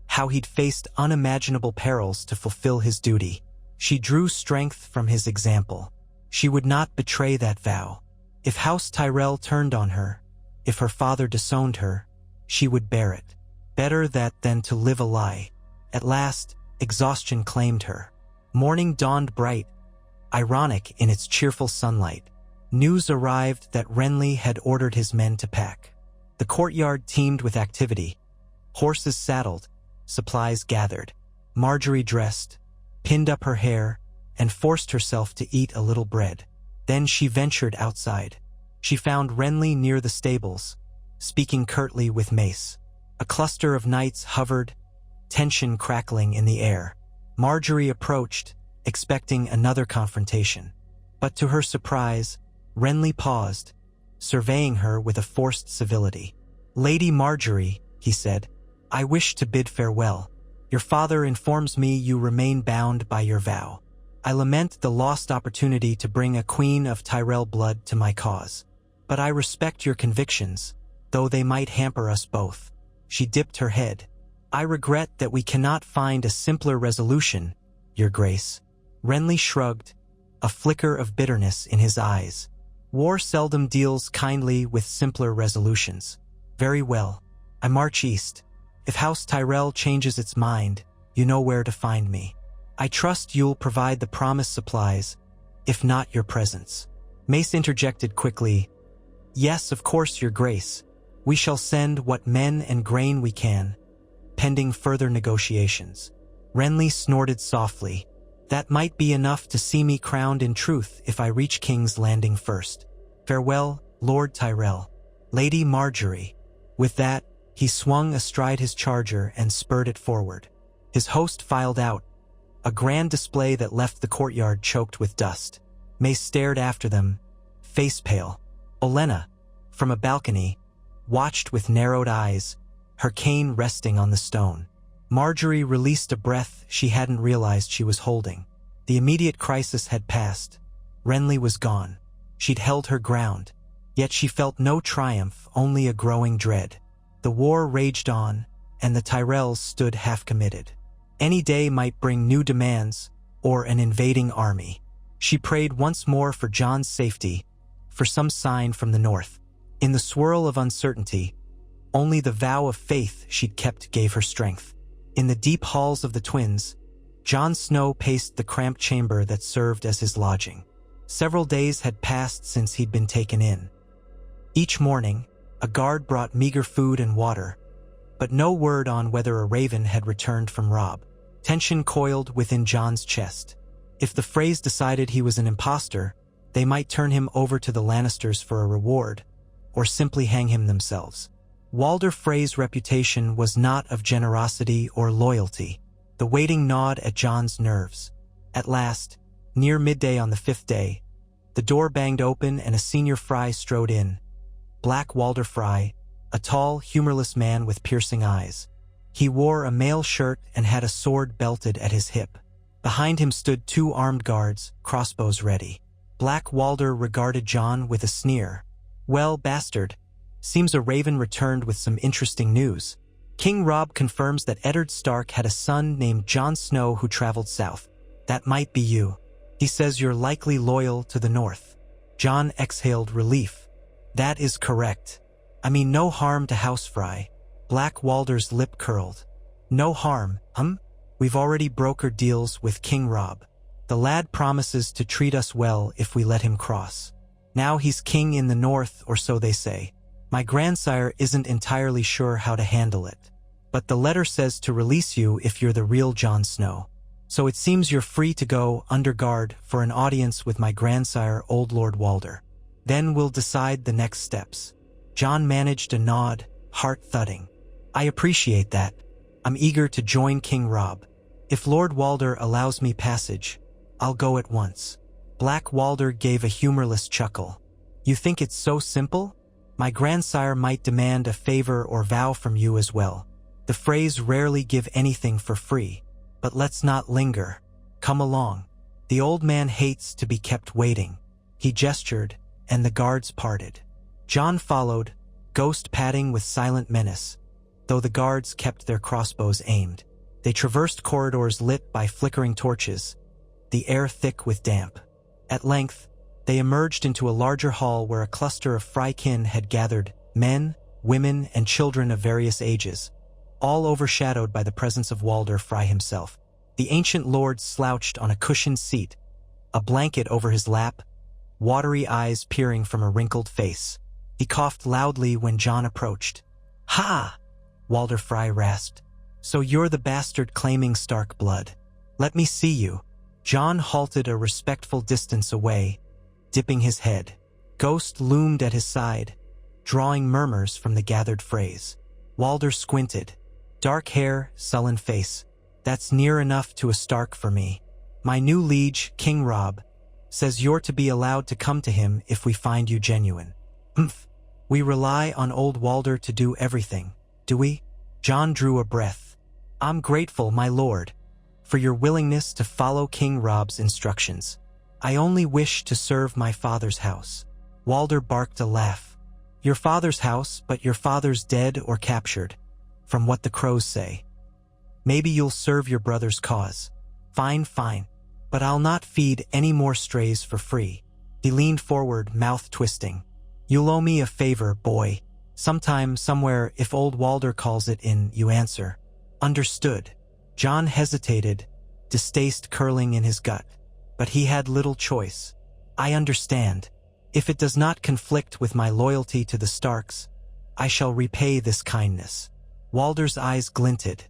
[SPEAKER 1] how he'd faced unimaginable perils to fulfill his duty. She drew strength from his example. She would not betray that vow. If House Tyrell turned on her, if her father disowned her, she would bear it. Better that than to live a lie. At last, exhaustion claimed her. Morning dawned bright, ironic in its cheerful sunlight. News arrived that Renly had ordered his men to pack. The courtyard teemed with activity. Horses saddled, supplies gathered. Margaery dressed, pinned up her hair, and forced herself to eat a little bread. Then she ventured outside. She found Renly near the stables, speaking curtly with Mace. A cluster of knights hovered, tension crackling in the air. Margaery approached, expecting another confrontation. But to her surprise, Renly paused, surveying her with a forced civility. Lady Margaery, he said, I wish to bid farewell. Your father informs me you remain bound by your vow. I lament the lost opportunity to bring a queen of Tyrell blood to my cause. But I respect your convictions, though they might hamper us both. She dipped her head. I regret that we cannot find a simpler resolution, Your Grace. Renly shrugged, a flicker of bitterness in his eyes. War seldom deals kindly with simpler resolutions. Very well. I march east. If House Tyrell changes its mind, you know where to find me. I trust you'll provide the promised supplies, if not your presence. Mace interjected quickly. Yes, of course, Your Grace. We shall send what men and grain we can, pending further negotiations. Renly snorted softly. That might be enough to see me crowned in truth if I reach King's Landing first. Farewell, Lord Tyrell. Lady Margaery. With that, he swung astride his charger and spurred it forward. His host filed out, a grand display that left the courtyard choked with dust. Mace stared after them, face pale. Olenna, from a balcony, watched with narrowed eyes, her cane resting on the stone. Margaery released a breath she hadn't realized she was holding. The immediate crisis had passed. Renly was gone. She'd held her ground. Yet she felt no triumph, only a growing dread. The war raged on, and the Tyrells stood half-committed. Any day might bring new demands, or an invading army. She prayed once more for Jon's safety, for some sign from the north. In the swirl of uncertainty, only the vow of faith she'd kept gave her strength. In the deep halls of the twins, Jon Snow paced the cramped chamber that served as his lodging. Several days had passed since he'd been taken in. Each morning, a guard brought meager food and water, but no word on whether a raven had returned from Robb. Tension coiled within Jon's chest. If the Freys decided he was an imposter, they might turn him over to the Lannisters for a reward, or simply hang him themselves. Walder Frey's reputation was not of generosity or loyalty. The waiting gnawed at Jon's nerves. At last, near midday on the 5th day, the door banged open and a senior Frey strode in. Black Walder Frey, a tall, humorless man with piercing eyes. He wore a mail shirt and had a sword belted at his hip. Behind him stood 2 armed guards, crossbows ready. Black Walder regarded Jon with a sneer. "Well, bastard, seems a raven returned with some interesting news. King Robb confirms that Eddard Stark had a son named Jon Snow who traveled south. That might be you. He says you're likely loyal to the north." Jon exhaled relief. "That is correct. I mean no harm to House Frey." Black Walder's lip curled. "No harm, We've already brokered deals with King Robb. The lad promises to treat us well if we let him cross. Now he's king in the north, or so they say. My grandsire isn't entirely sure how to handle it, but the letter says to release you if you're the real Jon Snow. So it seems you're free to go under guard for an audience with my grandsire, Old Lord Walder. Then we'll decide the next steps." Jon managed a nod, heart thudding. "I appreciate that. I'm eager to join King Robb. If Lord Walder allows me passage, I'll go at once." Black Walder gave a humorless chuckle. "You think it's so simple? My grandsire might demand a favor or vow from you as well. The Freys rarely give anything for free, but let's not linger. Come along. The old man hates to be kept waiting." He gestured, and the guards parted. Jon followed, ghost padding with silent menace, though the guards kept their crossbows aimed. They traversed corridors lit by flickering torches, the air thick with damp. At length, they emerged into a larger hall where a cluster of Freykin had gathered, men, women, and children of various ages, all overshadowed by the presence of Walder Frey himself. The ancient lord slouched on a cushioned seat, a blanket over his lap, watery eyes peering from a wrinkled face. He coughed loudly when Jon approached. "Ha!" Walder Frey rasped. "So you're the bastard claiming Stark blood. Let me see you." Jon halted a respectful distance away, dipping his head. Ghost loomed at his side, drawing murmurs from the gathered Freys. Walder squinted. Dark hair, sullen face. "That's near enough to a Stark for me. My new liege, King Robb, says you're to be allowed to come to him if we find you genuine." "Humph. We rely on old Walder to do everything, do we?" Jon drew a breath. "I'm grateful, my lord, for your willingness to follow King Robb's instructions. I only wish to serve my father's house." Walder barked a laugh. "Your father's house, but your father's dead or captured, from what the crows say. Maybe you'll serve your brother's cause. Fine, but I'll not feed any more strays for free." He leaned forward, mouth twisting. "You'll owe me a favor, boy. Sometime, somewhere, if old Walder calls it in, you answer." "Understood." Jon hesitated, distaste curling in his gut. But he had little choice. "I understand. If it does not conflict with my loyalty to the Starks, I shall repay this kindness." Walder's eyes glinted.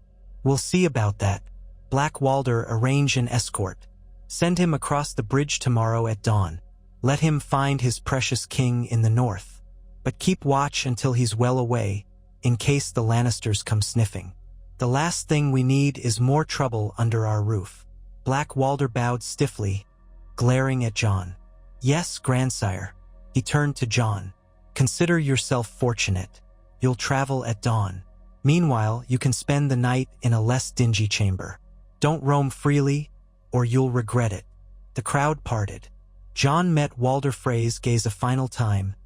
[SPEAKER 1] "We'll see about that. Black Walder, arrange an escort. Send him across the bridge tomorrow at dawn. Let him find his precious king in the north. But keep watch until he's well away, in case the Lannisters come sniffing. The last thing we need is more trouble under our roof." Black Walder bowed stiffly, glaring at Jon. "Yes, grandsire." He turned to Jon. "Consider yourself fortunate. You'll travel at dawn. Meanwhile, you can spend the night in a less dingy chamber. Don't roam freely, or you'll regret it." The crowd parted. Jon met Walder Frey's gaze a final time,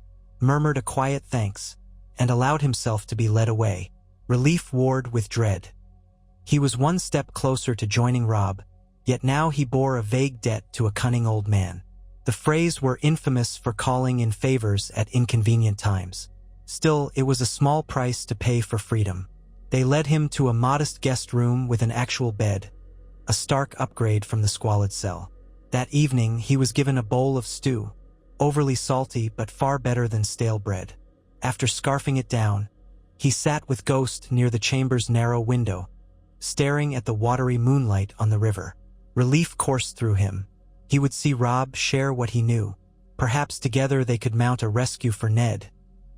[SPEAKER 1] murmured a quiet thanks, and allowed himself to be led away. Relief warred with dread. He was one step closer to joining Robb, yet now he bore a vague debt to a cunning old man. The Freys were infamous for calling in favors at inconvenient times. Still, it was a small price to pay for freedom. They led him to a modest guest room with an actual bed, a stark upgrade from the squalid cell. That evening, he was given a bowl of stew, overly salty but far better than stale bread. After scarfing it down, he sat with Ghost near the chamber's narrow window, staring at the watery moonlight on the river. Relief coursed through him. He would see Robb share what he knew. Perhaps together they could mount a rescue for Ned,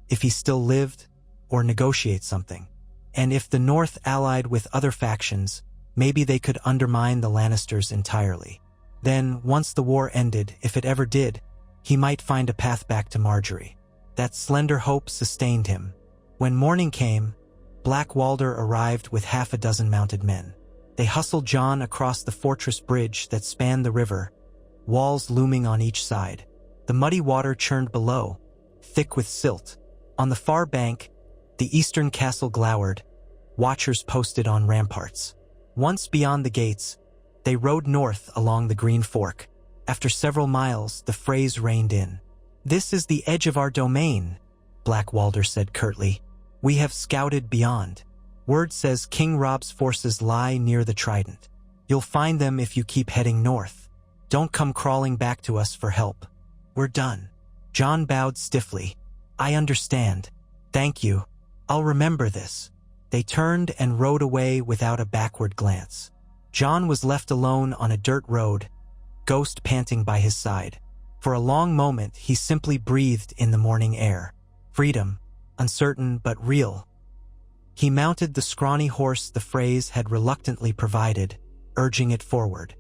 [SPEAKER 1] if he still lived, or negotiate something. And if the North allied with other factions, maybe they could undermine the Lannisters entirely. Then, once the war ended, if it ever did, he might find a path back to Margaery. That slender hope sustained him. When morning came, Black Walder arrived with half a dozen mounted men. They hustled Jon across the fortress bridge that spanned the river, walls looming on each side. The muddy water churned below, thick with silt. On the far bank, the eastern castle glowered, watchers posted on ramparts. Once beyond the gates, they rode north along the Green Fork. After several miles, the Freys reined in. "This is the edge of our domain," Black Walder said curtly. "We have scouted beyond. Word says King Robb's forces lie near the Trident. You'll find them if you keep heading north. Don't come crawling back to us for help. We're done." Jon bowed stiffly. "I understand. Thank you. I'll remember this." They turned and rode away without a backward glance. Jon was left alone on a dirt road, Ghost panting by his side. For a long moment, he simply breathed in the morning air. Freedom, uncertain but real. He mounted the scrawny horse the Freys had reluctantly provided, urging it forward.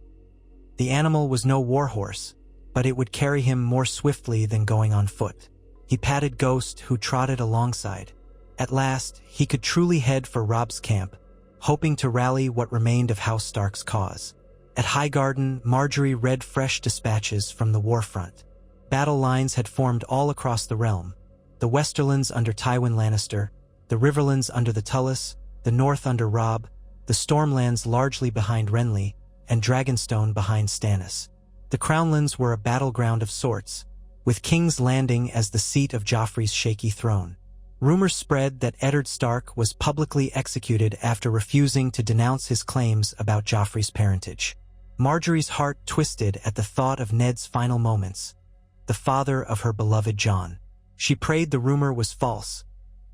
[SPEAKER 1] The animal was no war horse, but it would carry him more swiftly than going on foot. He patted Ghost, who trotted alongside. At last, he could truly head for Robb's camp, hoping to rally what remained of House Stark's cause. At Highgarden, Margaery read fresh dispatches from the war front. Battle lines had formed all across the realm. The Westerlands under Tywin Lannister, the Riverlands under the Tullis, the North under Robb, the Stormlands largely behind Renly, and Dragonstone behind Stannis. The Crownlands were a battleground of sorts, with King's Landing as the seat of Joffrey's shaky throne. Rumors spread that Eddard Stark was publicly executed after refusing to denounce his claims about Joffrey's parentage. Margaery's heart twisted at the thought of Ned's final moments, the father of her beloved Jon. She prayed the rumor was false,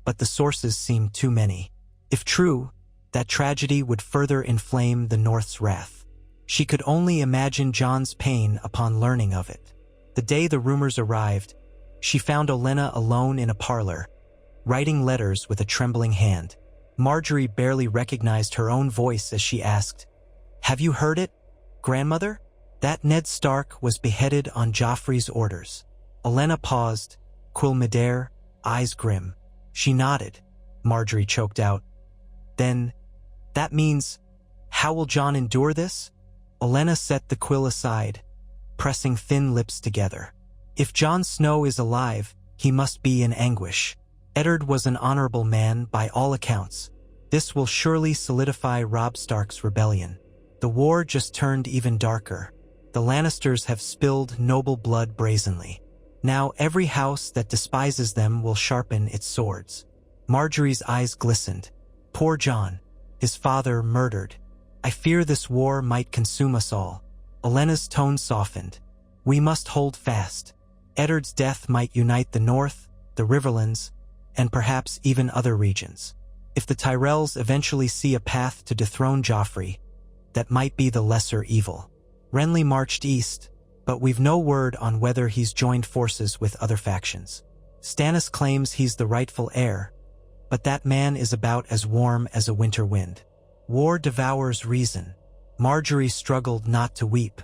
[SPEAKER 1] but the sources seemed too many. If true, that tragedy would further inflame the North's wrath. She could only imagine Jon's pain upon learning of it. The day the rumors arrived, she found Olenna alone in a parlor, writing letters with a trembling hand. Margaery barely recognized her own voice as she asked, "Have you heard it, grandmother? That Ned Stark was beheaded on Joffrey's orders." Olenna paused, quill midair, eyes grim. She nodded. Margaery choked out, "Then, that means, how will Jon endure this?" Olenna set the quill aside, pressing thin lips together. "If Jon Snow is alive, he must be in anguish. Eddard was an honorable man by all accounts. This will surely solidify Robb Stark's rebellion. The war just turned even darker. The Lannisters have spilled noble blood brazenly. Now every house that despises them will sharpen its swords." Margaery's eyes glistened. "Poor Jon, his father murdered. I fear this war might consume us all." Olenna's tone softened. "We must hold fast. Eddard's death might unite the North, the Riverlands, and perhaps even other regions. If the Tyrells eventually see a path to dethrone Joffrey, that might be the lesser evil. Renly marched east, but we've no word on whether he's joined forces with other factions. Stannis claims he's the rightful heir, but that man is about as warm as a winter wind. War devours reason." Margaery struggled not to weep.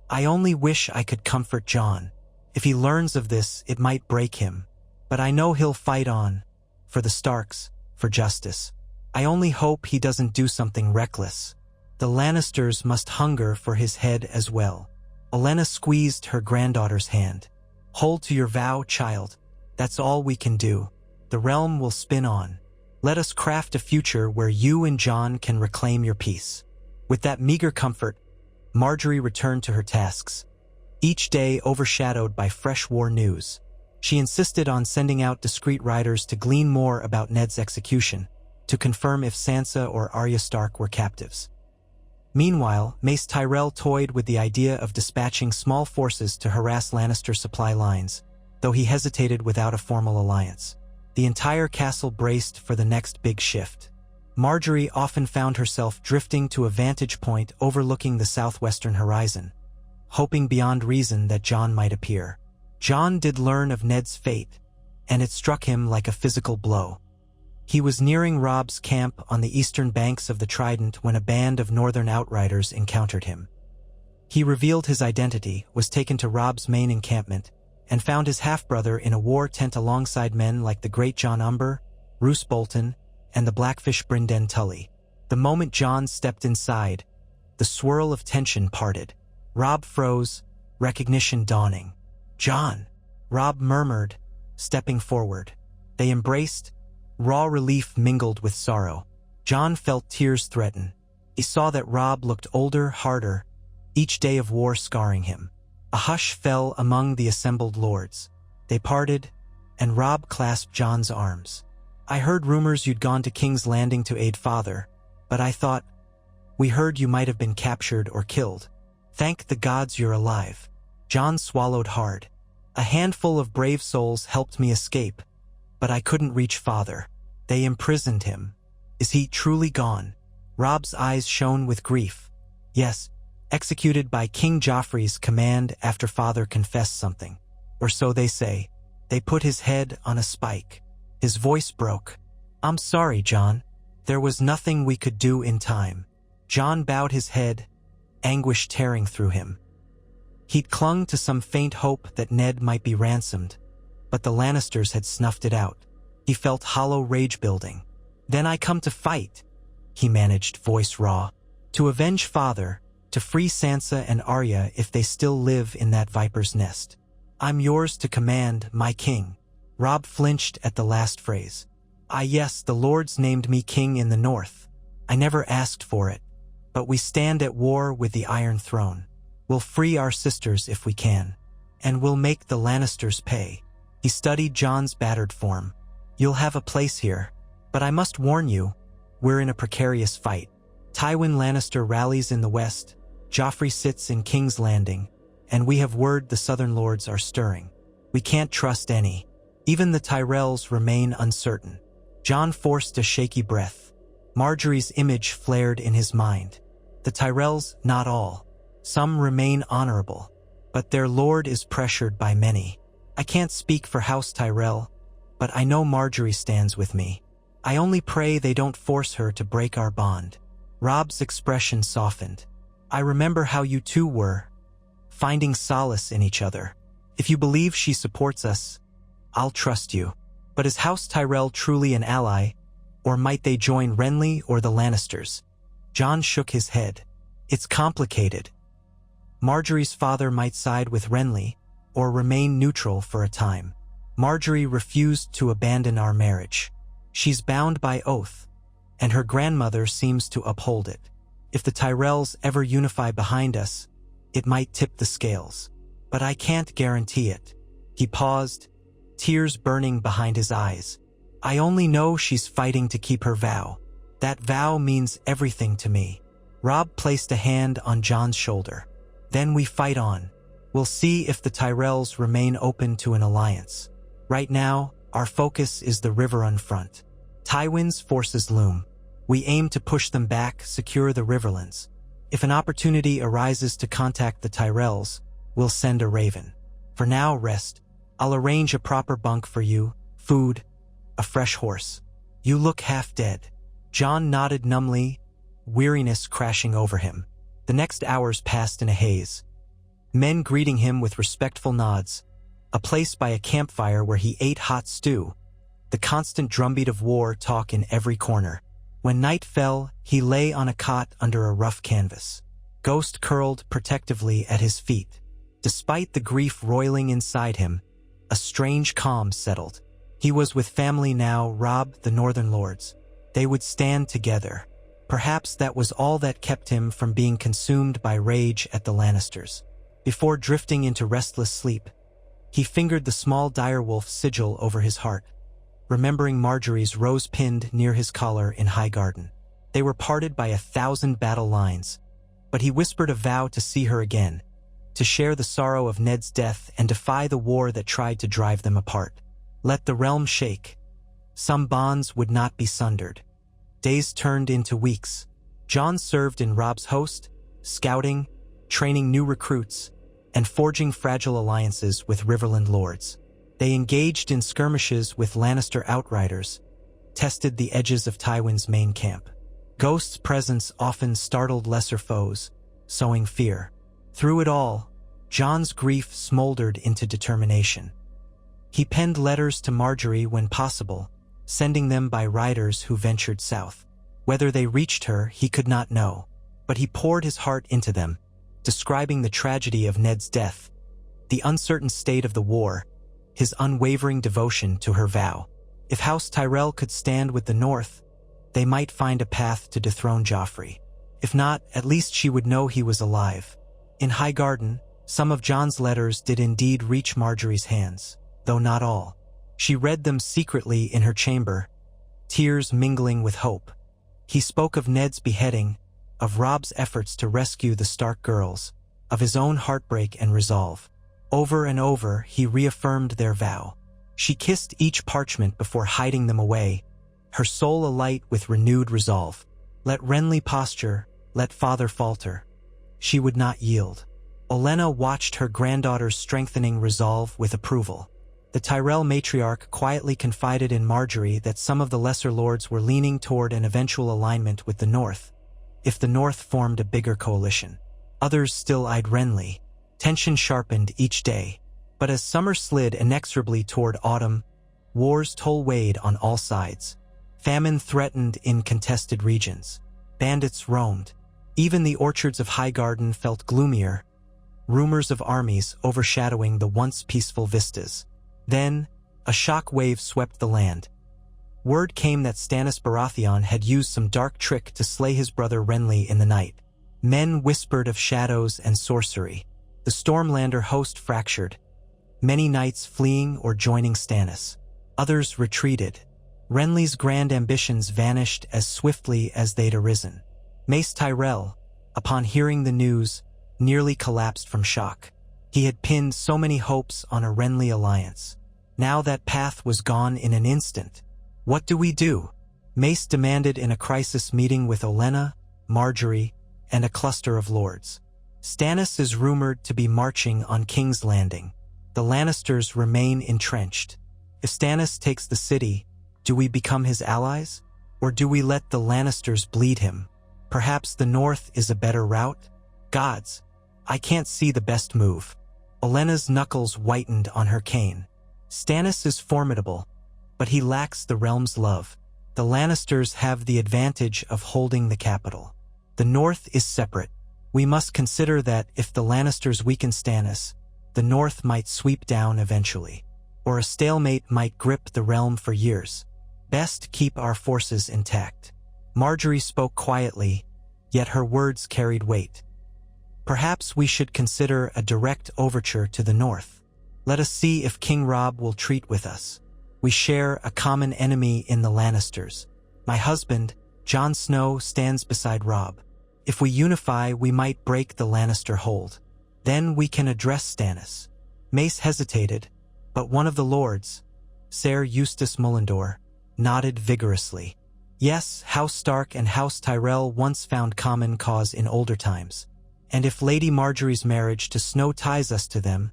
[SPEAKER 1] "I only wish I could comfort Jon. If he learns of this, it might break him. But I know he'll fight on, for the Starks, for justice. I only hope he doesn't do something reckless. The Lannisters must hunger for his head as well." Olenna squeezed her granddaughter's hand. "Hold to your vow, child. That's all we can do. The realm will spin on. Let us craft a future where you and Jon can reclaim your peace." With that meager comfort, Margaery returned to her tasks, each day overshadowed by fresh war news. She insisted on sending out discreet riders to glean more about Ned's execution, to confirm if Sansa or Arya Stark were captives. Meanwhile, Mace Tyrell toyed with the idea of dispatching small forces to harass Lannister supply lines, though he hesitated without a formal alliance. The entire castle braced for the next big shift. Margaery often found herself drifting to a vantage point overlooking the southwestern horizon, hoping beyond reason that Jon might appear. Jon did learn of Ned's fate, and it struck him like a physical blow. He was nearing Robb's camp on the eastern banks of the Trident when a band of northern outriders encountered him. He revealed his identity, was taken to Robb's main encampment, and found his half-brother in a war tent alongside men like the great Jon Umber, Roose Bolton, and the Blackfish Brynden Tully. The moment Jon stepped inside, the swirl of tension parted. Robb froze, recognition dawning. "Jon," Robb murmured, stepping forward. They embraced, raw relief mingled with sorrow. Jon felt tears threaten. He saw that Robb looked older, harder, each day of war scarring him. A hush fell among the assembled lords. They parted, and Robb clasped Jon's arms. "I heard rumors you'd gone to King's Landing to aid father, but I thought, we heard you might have been captured or killed. Thank the gods you're alive." Jon swallowed hard. "A handful of brave souls helped me escape, but I couldn't reach father. They imprisoned him. Is he truly gone?" Robb's eyes shone with grief. "Yes, executed by King Joffrey's command after father confessed something. Or so they say. They put his head on a spike." His voice broke. "I'm sorry, Jon. There was nothing we could do in time." Jon bowed his head, anguish tearing through him. He'd clung to some faint hope that Ned might be ransomed, but the Lannisters had snuffed it out. He felt hollow rage building. "Then I come to fight," he managed, voice raw. "To avenge father, to free Sansa and Arya if they still live in that viper's nest. I'm yours to command, my king." Robb flinched at the last phrase. "Ah yes, the lords named me king in the north. I never asked for it, but we stand at war with the Iron Throne. We'll free our sisters if we can, and we'll make the Lannisters pay." He studied Jon's battered form. "You'll have a place here, but I must warn you, we're in a precarious fight. Tywin Lannister rallies in the west, Joffrey sits in King's Landing, and we have word the southern lords are stirring. We can't trust any. Even the Tyrells remain uncertain." Jon forced a shaky breath. Margaery's image flared in his mind. The Tyrells, not all. Some remain honorable, but their lord is pressured by many. I can't speak for House Tyrell, but I know Margaery stands with me. I only pray they don't force her to break our bond. Robb's expression softened. "I remember how you two were, finding solace in each other. If you believe she supports us, I'll trust you. But is House Tyrell truly an ally, or might they join Renly or the Lannisters?" Jon shook his head. "It's complicated. Margaery's father might side with Renly, or remain neutral for a time. Margaery refused to abandon our marriage. She's bound by oath, and her grandmother seems to uphold it. If the Tyrells ever unify behind us, it might tip the scales. But I can't guarantee it." He paused, tears burning behind his eyes. "I only know she's fighting to keep her vow. That vow means everything to me." Robb placed a hand on Jon's shoulder. "Then we fight on. We'll see if the Tyrells remain open to an alliance. Right now, our focus is the Riverrun front. Tywin's forces loom. We aim to push them back, secure the Riverlands. If an opportunity arises to contact the Tyrells, we'll send a raven. For now, rest. I'll arrange a proper bunk for you, food, a fresh horse. You look half dead." Jon nodded numbly, weariness crashing over him. The next hours passed in a haze. Men greeting him with respectful nods, a place by a campfire where he ate hot stew, the constant drumbeat of war talk in every corner. When night fell, he lay on a cot under a rough canvas. Ghost curled protectively at his feet. Despite the grief roiling inside him, a strange calm settled. He was with family now, Robb, the Northern Lords. They would stand together. Perhaps that was all that kept him from being consumed by rage at the Lannisters. Before drifting into restless sleep, He fingered the small direwolf sigil over his heart, remembering Margaery's rose pinned near his collar in Highgarden. They were parted by 1,000 battle lines, but he whispered a vow to see her again, to share the sorrow of Ned's death and defy the war that tried to drive them apart. Let the realm shake. Some bonds would not be sundered. Days turned into weeks. Jon served in Robb's host, scouting, training new recruits, and forging fragile alliances with Riverland lords. They engaged in skirmishes with Lannister outriders, tested the edges of Tywin's main camp. Ghost's presence often startled lesser foes, sowing fear. Through it all, Jon's grief smoldered into determination. He penned letters to Margaery when possible, sending them by riders who ventured south. Whether they reached her, he could not know, but he poured his heart into them, describing the tragedy of Ned's death, the uncertain state of the war, his unwavering devotion to her vow. If House Tyrell could stand with the North, they might find a path to dethrone Joffrey. If not, at least she would know he was alive. In Highgarden, some of Jon's letters did indeed reach Margaery's hands, though not all. She read them secretly in her chamber, tears mingling with hope. He spoke of Ned's beheading, of Robb's efforts to rescue the Stark girls, of his own heartbreak and resolve. Over and over, he reaffirmed their vow. She kissed each parchment before hiding them away, her soul alight with renewed resolve. Let Renly posture, let father falter. She would not yield. Olenna watched her granddaughter's strengthening resolve with approval. The Tyrell matriarch quietly confided in Margaery that some of the lesser lords were leaning toward an eventual alignment with the North, if the North formed a bigger coalition. Others still eyed Renly. Tension sharpened each day. But as summer slid inexorably toward autumn, war's toll weighed on all sides. Famine threatened in contested regions. Bandits roamed. Even the orchards of Highgarden felt gloomier, rumors of armies overshadowing the once peaceful vistas. Then, a shock wave swept the land. Word came that Stannis Baratheon had used some dark trick to slay his brother Renly in the night. Men whispered of shadows and sorcery. The Stormlander host fractured, many knights fleeing or joining Stannis. Others retreated. Renly's grand ambitions vanished as swiftly as they'd arisen. Mace Tyrell, upon hearing the news, nearly collapsed from shock. He had pinned so many hopes on a Renly alliance. Now that path was gone in an instant. What do we do? Mace demanded in a crisis meeting with Olenna, Margaery, and a cluster of lords. Stannis is rumored to be marching on King's Landing. The Lannisters remain entrenched. If Stannis takes the city, do we become his allies? Or do we let the Lannisters bleed him? Perhaps the North is a better route? Gods, I can't see the best move. Olenna's knuckles whitened on her cane. Stannis is formidable, but he lacks the realm's love. The Lannisters have the advantage of holding the capital. The North is separate. We must consider that if the Lannisters weaken Stannis, the North might sweep down eventually, or a stalemate might grip the realm for years. Best keep our forces intact. Margaery spoke quietly, yet her words carried weight. Perhaps we should consider a direct overture to the North. Let us see if King Robb will treat with us. We share a common enemy in the Lannisters. My husband, Jon Snow, stands beside Robb. If we unify, we might break the Lannister hold. Then we can address Stannis. Mace hesitated, but one of the lords, Ser Eustace Mullendor, nodded vigorously. Yes, House Stark and House Tyrell once found common cause in older times. And if Lady Margaery's marriage to Snow ties us to them,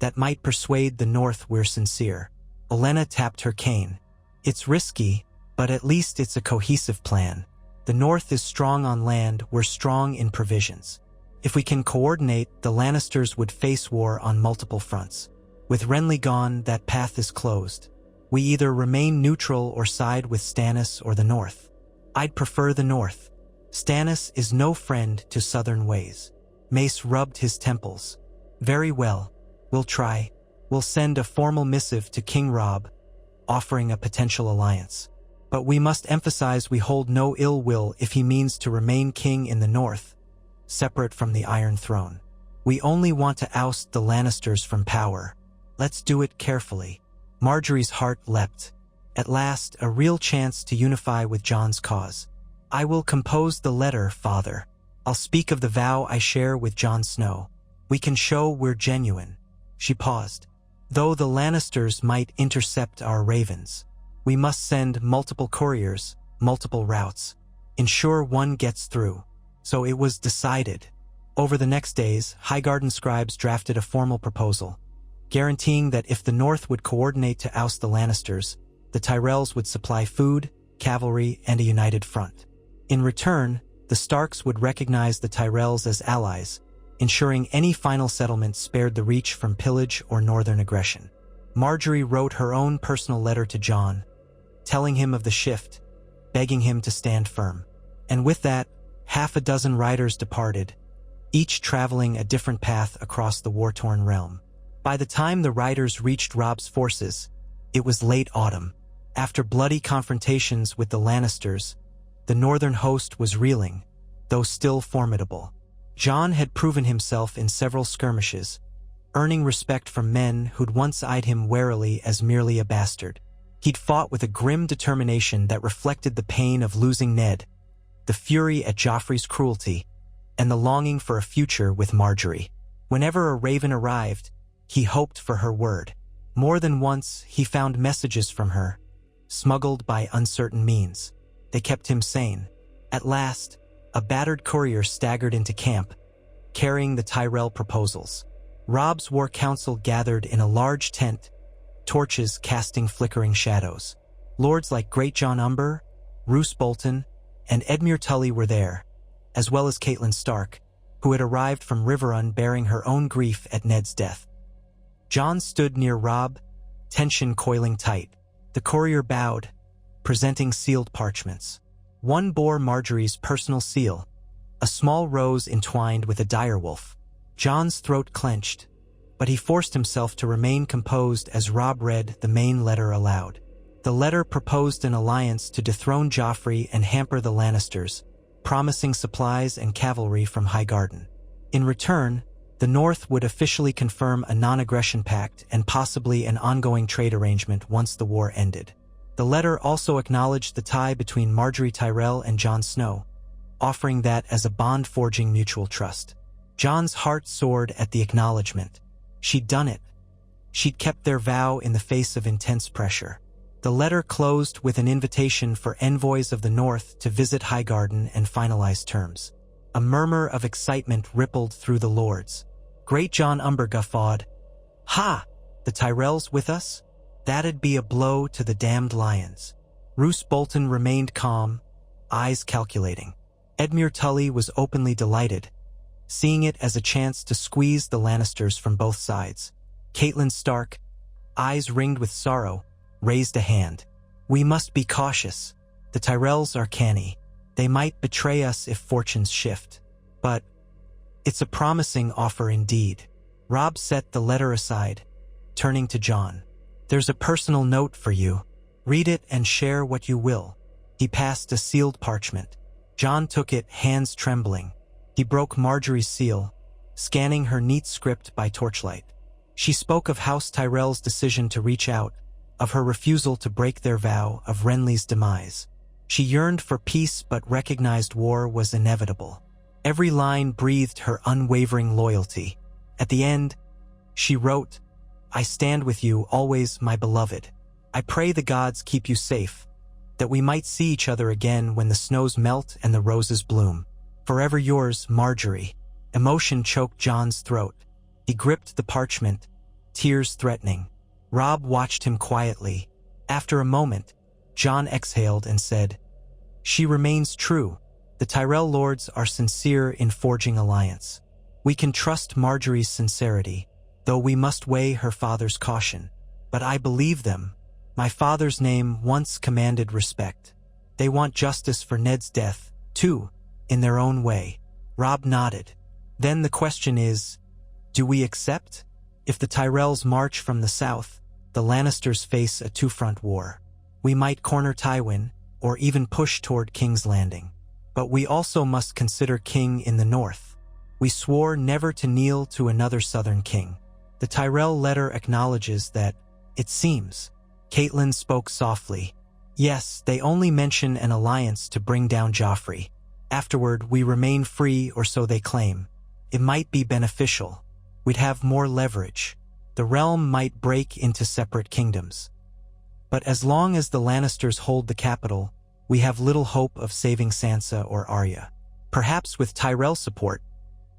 [SPEAKER 1] that might persuade the North we're sincere. Olenna tapped her cane. It's risky, but at least it's a cohesive plan. The North is strong on land, we're strong in provisions. If we can coordinate, the Lannisters would face war on multiple fronts. With Renly gone, that path is closed. We either remain neutral or side with Stannis or the North. I'd prefer the North. Stannis is no friend to southern ways. Mace rubbed his temples. Very well. We'll try. We'll send a formal missive to King Robb, offering a potential alliance. But we must emphasize we hold no ill will if he means to remain king in the North, separate from the Iron Throne. We only want to oust the Lannisters from power. Let's do it carefully. Margaery's heart leapt. At last, a real chance to unify with Jon's cause. I will compose the letter, father. I'll speak of the vow I share with Jon Snow. We can show we're genuine. She paused. Though the Lannisters might intercept our ravens, we must send multiple couriers, multiple routes. Ensure one gets through. So it was decided. Over the next days, Highgarden scribes drafted a formal proposal, guaranteeing that if the North would coordinate to oust the Lannisters, the Tyrells would supply food, cavalry, and a united front. In return, the Starks would recognize the Tyrells as allies, ensuring any final settlement spared the Reach from pillage or northern aggression. Margaery wrote her own personal letter to Jon, telling him of the shift, begging him to stand firm. And with that, half a dozen riders departed, each traveling a different path across the war-torn realm. By the time the riders reached Robb's forces, it was late autumn. After bloody confrontations with the Lannisters, the northern host was reeling, though still formidable. Jon had proven himself in several skirmishes, earning respect from men who'd once eyed him warily as merely a bastard. He'd fought with a grim determination that reflected the pain of losing Ned, the fury at Joffrey's cruelty, and the longing for a future with Margaery. Whenever a raven arrived, he hoped for her word. More than once, he found messages from her, smuggled by uncertain means. They kept him sane. At last, a battered courier staggered into camp, carrying the Tyrell proposals. Robb's war council gathered in a large tent, torches casting flickering shadows. Lords like Great Jon Umber, Roose Bolton, and Edmure Tully were there, as well as Catelyn Stark, who had arrived from Riverrun bearing her own grief at Ned's death. Jon stood near Robb, tension coiling tight. The courier bowed, presenting sealed parchments. One bore Margaery's personal seal, a small rose entwined with a direwolf. Jon's throat clenched, but he forced himself to remain composed as Robb read the main letter aloud. The letter proposed an alliance to dethrone Joffrey and hamper the Lannisters, promising supplies and cavalry from Highgarden. In return, the North would officially confirm a non-aggression pact and possibly an ongoing trade arrangement once the war ended. The letter also acknowledged the tie between Margaery Tyrell and Jon Snow, offering that as a bond-forging mutual trust. Jon's heart soared at the acknowledgement. She'd done it. She'd kept their vow in the face of intense pressure. The letter closed with an invitation for envoys of the North to visit Highgarden and finalize terms. A murmur of excitement rippled through the lords. Great Jon Umber guffawed. Ha! The Tyrells with us? That'd be a blow to the damned lions. Roose Bolton remained calm, eyes calculating. Edmure Tully was openly delighted, seeing it as a chance to squeeze the Lannisters from both sides. Catelyn Stark, eyes ringed with sorrow, raised a hand. We must be cautious. The Tyrells are canny. They might betray us if fortunes shift. But it's a promising offer indeed. Robb set the letter aside, turning to Jon. There's a personal note for you. Read it and share what you will. He passed a sealed parchment. Jon took it, hands trembling. He broke Margaery's seal, scanning her neat script by torchlight. She spoke of House Tyrell's decision to reach out, of her refusal to break their vow, of Renly's demise. She yearned for peace but recognized war was inevitable. Every line breathed her unwavering loyalty. At the end, she wrote, I stand with you always, my beloved. I pray the gods keep you safe, that we might see each other again when the snows melt and the roses bloom. Forever yours, Margaery. Emotion choked Jon's throat. He gripped the parchment, tears threatening. Robb watched him quietly. After a moment, Jon exhaled and said, She remains true. The Tyrell lords are sincere in forging alliance. We can trust Margaery's sincerity, though we must weigh her father's caution. But I believe them. My father's name once commanded respect. They want justice for Ned's death, too, in their own way. Robb nodded. Then the question is, do we accept? If the Tyrells march from the south, the Lannisters face a two-front war. We might corner Tywin, or even push toward King's Landing. But we also must consider King in the north. We swore never to kneel to another southern king. The Tyrell letter acknowledges that, it seems. Catelyn spoke softly. Yes, they only mention an alliance to bring down Joffrey. Afterward, we remain free, or so they claim. It might be beneficial. We'd have more leverage. The realm might break into separate kingdoms. But as long as the Lannisters hold the capital, we have little hope of saving Sansa or Arya. Perhaps with Tyrell support,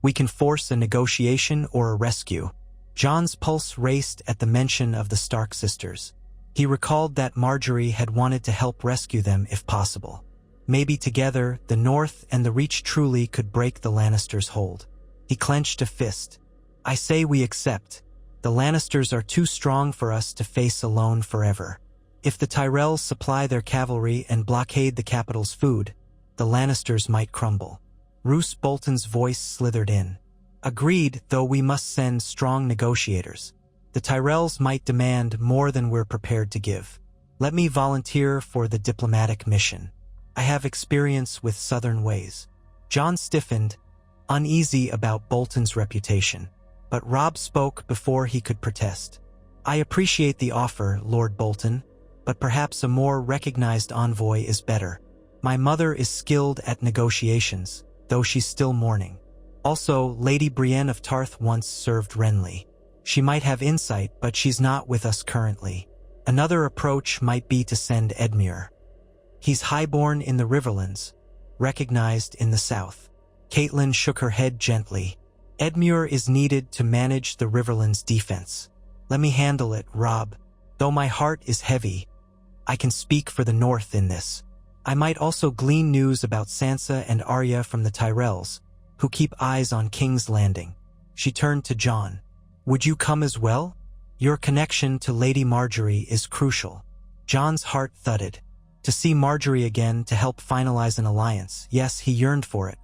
[SPEAKER 1] we can force a negotiation or a rescue. Jon's pulse raced at the mention of the Stark sisters. He recalled that Margaery had wanted to help rescue them if possible. Maybe together, the North and the Reach truly could break the Lannisters' hold. He clenched a fist. I say we accept. The Lannisters are too strong for us to face alone forever. If the Tyrells supply their cavalry and blockade the capital's food, the Lannisters might crumble. Roose Bolton's voice slithered in. Agreed, though we must send strong negotiators. The Tyrells might demand more than we're prepared to give. Let me volunteer for the diplomatic mission. I have experience with southern ways. Jon stiffened, uneasy about Bolton's reputation. But Robb spoke before he could protest. I appreciate the offer, Lord Bolton, but perhaps a more recognized envoy is better. My mother is skilled at negotiations, though she's still mourning. Also, Lady Brienne of Tarth once served Renly. She might have insight, but she's not with us currently. Another approach might be to send Edmure. He's highborn in the Riverlands, recognized in the south. Catelyn shook her head gently. Edmure is needed to manage the Riverlands' defense. Let me handle it, Robb. Though my heart is heavy, I can speak for the North in this. I might also glean news about Sansa and Arya from the Tyrells, who keep eyes on King's Landing. She turned to Jon. Would you come as well? Your connection to Lady Margaery is crucial. Jon's heart thudded. To see Margaery again, to help finalize an alliance, yes, he yearned for it.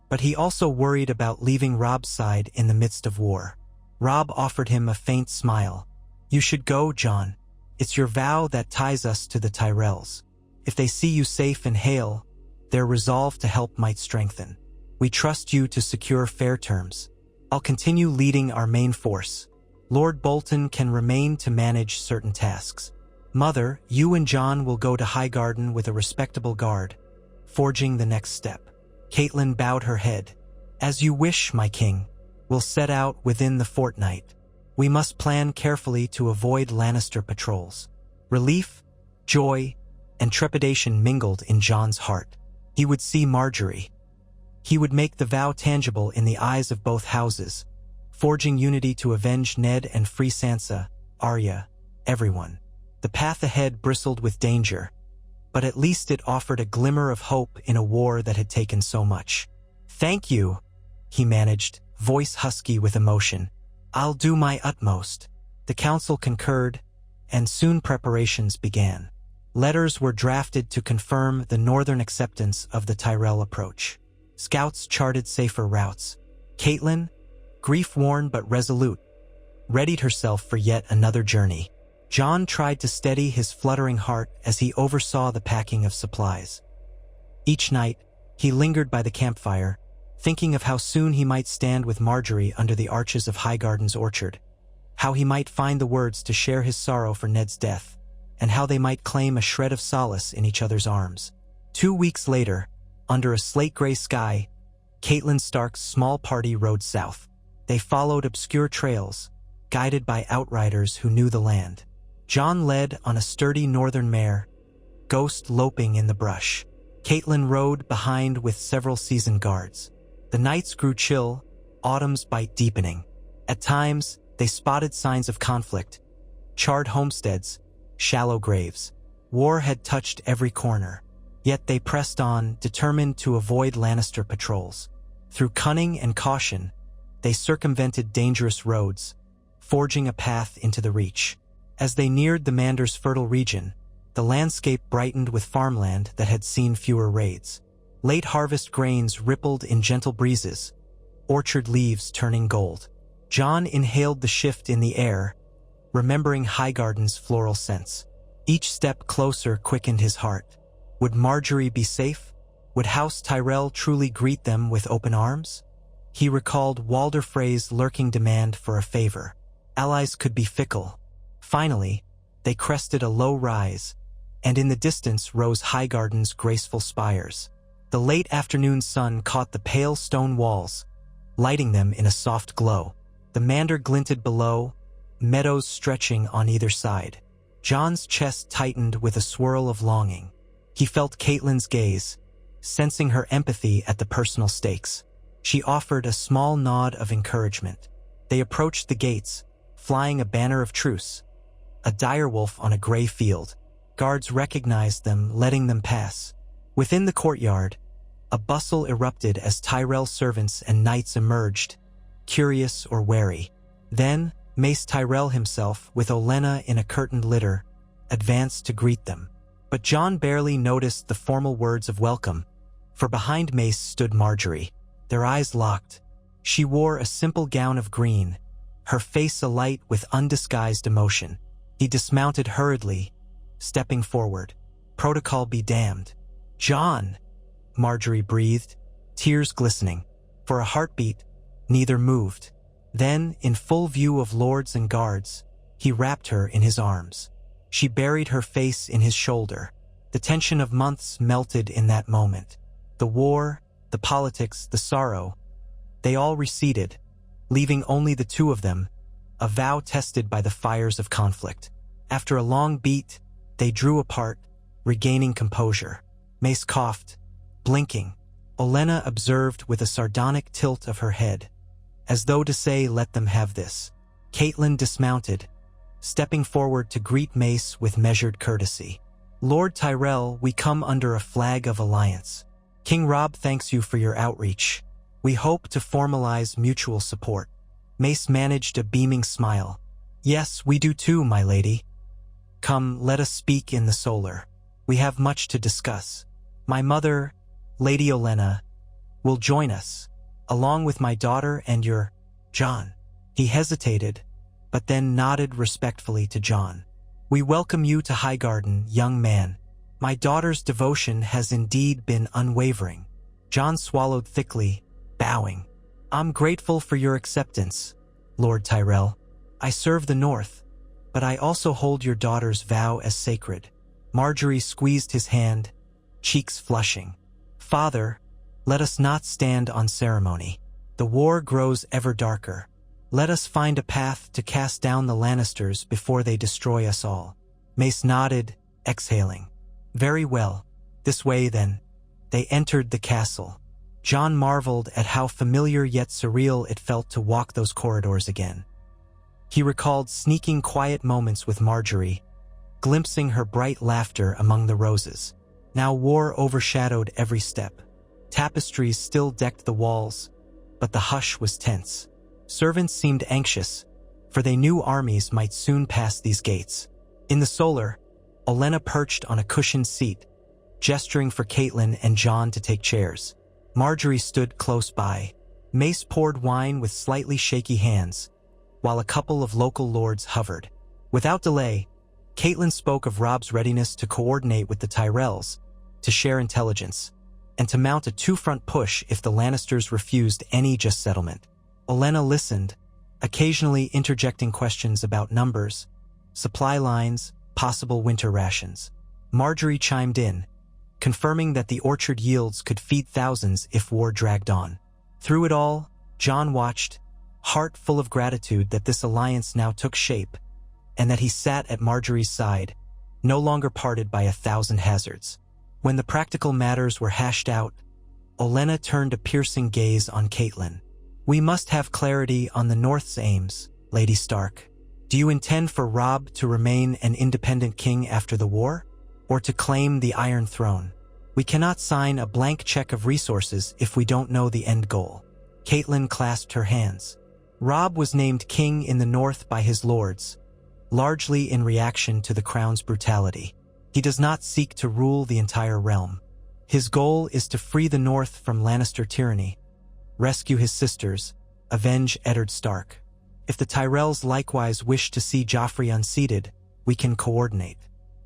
[SPEAKER 1] But he also worried about leaving Robb's side in the midst of war. Robb offered him a faint smile. You should go, Jon. It's your vow that ties us to the Tyrells. If they see you safe and hale, their resolve to help might strengthen. We trust you to secure fair terms. I'll continue leading our main force. Lord Bolton can remain to manage certain tasks. Mother, you and Jon will go to Highgarden with a respectable guard, forging the next step. Catelyn bowed her head. As you wish, my king. We'll set out within the fortnight. We must plan carefully to avoid Lannister patrols. Relief, joy, and trepidation mingled in Jon's heart. He would see Margaery. He would make the vow tangible in the eyes of both houses, forging unity to avenge Ned and free Sansa, Arya, everyone. The path ahead bristled with danger, but at least it offered a glimmer of hope in a war that had taken so much. Thank you, he managed, voice husky with emotion. I'll do my utmost. The council concurred, and soon preparations began. Letters were drafted to confirm the northern acceptance of the Tyrell approach. Scouts charted safer routes. Catelyn, grief-worn but resolute, readied herself for yet another journey. Jon tried to steady his fluttering heart as he oversaw the packing of supplies. Each night, he lingered by the campfire, thinking of how soon he might stand with Margaery under the arches of Highgarden's orchard, how he might find the words to share his sorrow for Ned's death, and how they might claim a shred of solace in each other's arms. 2 weeks later, under a slate-gray sky, Catelyn Stark's small party rode south. They followed obscure trails, guided by outriders who knew the land. Jon led on a sturdy northern mare, Ghost loping in the brush. Catelyn rode behind with several seasoned guards. The nights grew chill, autumn's bite deepening. At times, they spotted signs of conflict, charred homesteads, shallow graves. War had touched every corner, yet they pressed on, determined to avoid Lannister patrols. Through cunning and caution, they circumvented dangerous roads, forging a path into the Reach. As they neared the Mander's fertile region, the landscape brightened with farmland that had seen fewer raids. Late harvest grains rippled in gentle breezes, orchard leaves turning gold. Jon inhaled the shift in the air, remembering Highgarden's floral scents. Each step closer quickened his heart. Would Margaery be safe? Would House Tyrell truly greet them with open arms? He recalled Walder Frey's lurking demand for a favor. Allies could be fickle. Finally, they crested a low rise, and in the distance rose Highgarden's graceful spires. The late afternoon sun caught the pale stone walls, lighting them in a soft glow. The mander glinted below, meadows stretching on either side. Jon's chest tightened with a swirl of longing. He felt Catelyn's gaze, sensing her empathy at the personal stakes. She offered a small nod of encouragement. They approached the gates, flying a banner of truce. A direwolf on a gray field. Guards recognized them, letting them pass. Within the courtyard, a bustle erupted as Tyrell servants and knights emerged, curious or wary. Then, Mace Tyrell himself, with Olenna in a curtained litter, advanced to greet them. But Jon barely noticed the formal words of welcome, for behind Mace stood Margaery. Their eyes locked. She wore a simple gown of green, her face alight with undisguised emotion. He dismounted hurriedly, stepping forward. Protocol be damned. "Jon," Margaery breathed, tears glistening. For a heartbeat, neither moved. Then, in full view of lords and guards, he wrapped her in his arms. She buried her face in his shoulder. The tension of months melted in that moment. The war, the politics, the sorrow, they all receded, leaving only the two of them, a vow tested by the fires of conflict. After a long beat, they drew apart, regaining composure. Mace coughed, blinking. Olenna observed with a sardonic tilt of her head, as though to say, "Let them have this." Catelyn dismounted, stepping forward to greet Mace with measured courtesy. "Lord Tyrell, we come under a flag of alliance. King Robb thanks you for your outreach. We hope to formalize mutual support." Mace managed a beaming smile. "Yes, we do too, my lady. Come, let us speak in the solar. We have much to discuss. My mother, Lady Olenna, will join us, along with my daughter and your Jon." He hesitated, but then nodded respectfully to Jon. "We welcome you to Highgarden, young man. My daughter's devotion has indeed been unwavering." Jon swallowed thickly, bowing. "I'm grateful for your acceptance, Lord Tyrell. I serve the North, but I also hold your daughter's vow as sacred." Margaery squeezed his hand, cheeks flushing. "Father, let us not stand on ceremony. The war grows ever darker. Let us find a path to cast down the Lannisters before they destroy us all." Mace nodded, exhaling. "Very well. This way, then." They entered the castle. Jon marveled at how familiar yet surreal it felt to walk those corridors again. He recalled sneaking quiet moments with Margaery, glimpsing her bright laughter among the roses. Now war overshadowed every step. Tapestries still decked the walls, but the hush was tense. Servants seemed anxious, for they knew armies might soon pass these gates. In the solar, Olenna perched on a cushioned seat, gesturing for Catelyn and Jon to take chairs. Margaery stood close by. Mace poured wine with slightly shaky hands, while a couple of local lords hovered. Without delay, Catelyn spoke of Robb's readiness to coordinate with the Tyrells, to share intelligence, and to mount a two-front push if the Lannisters refused any just settlement. Olenna listened, occasionally interjecting questions about numbers, supply lines, possible winter rations. Margaery chimed in, confirming that the orchard yields could feed thousands if war dragged on. Through it all, Jon watched, heart full of gratitude that this alliance now took shape, and that he sat at Margaery's side, no longer parted by 1,000 hazards. When the practical matters were hashed out, Olenna turned a piercing gaze on Catelyn. "We must have clarity on the North's aims, Lady Stark. Do you intend for Robb to remain an independent king after the war, or to claim the Iron Throne? We cannot sign a blank check of resources if we don't know the end goal." Catelyn clasped her hands. "Robb was named king in the North by his lords, largely in reaction to the crown's brutality. He does not seek to rule the entire realm. His goal is to free the North from Lannister tyranny, rescue his sisters, avenge Eddard Stark. If the Tyrells likewise wish to see Joffrey unseated, we can coordinate.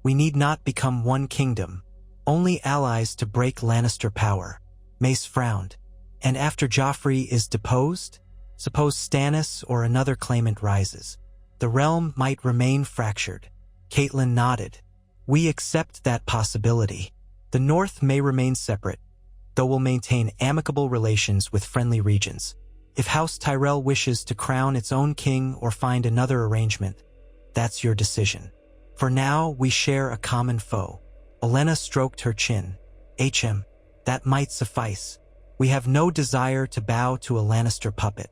[SPEAKER 1] We need not become one kingdom, only allies to break Lannister power." Mace frowned. "And after Joffrey is deposed? Suppose Stannis or another claimant rises. The realm might remain fractured. Catelyn nodded. We accept that possibility. The North may remain separate, though we'll maintain amicable relations with friendly regions. If House Tyrell wishes to crown its own king or find another arrangement, that's your decision. For now, we share a common foe. Olenna stroked her chin. That might suffice. We have no desire to bow to a Lannister puppet.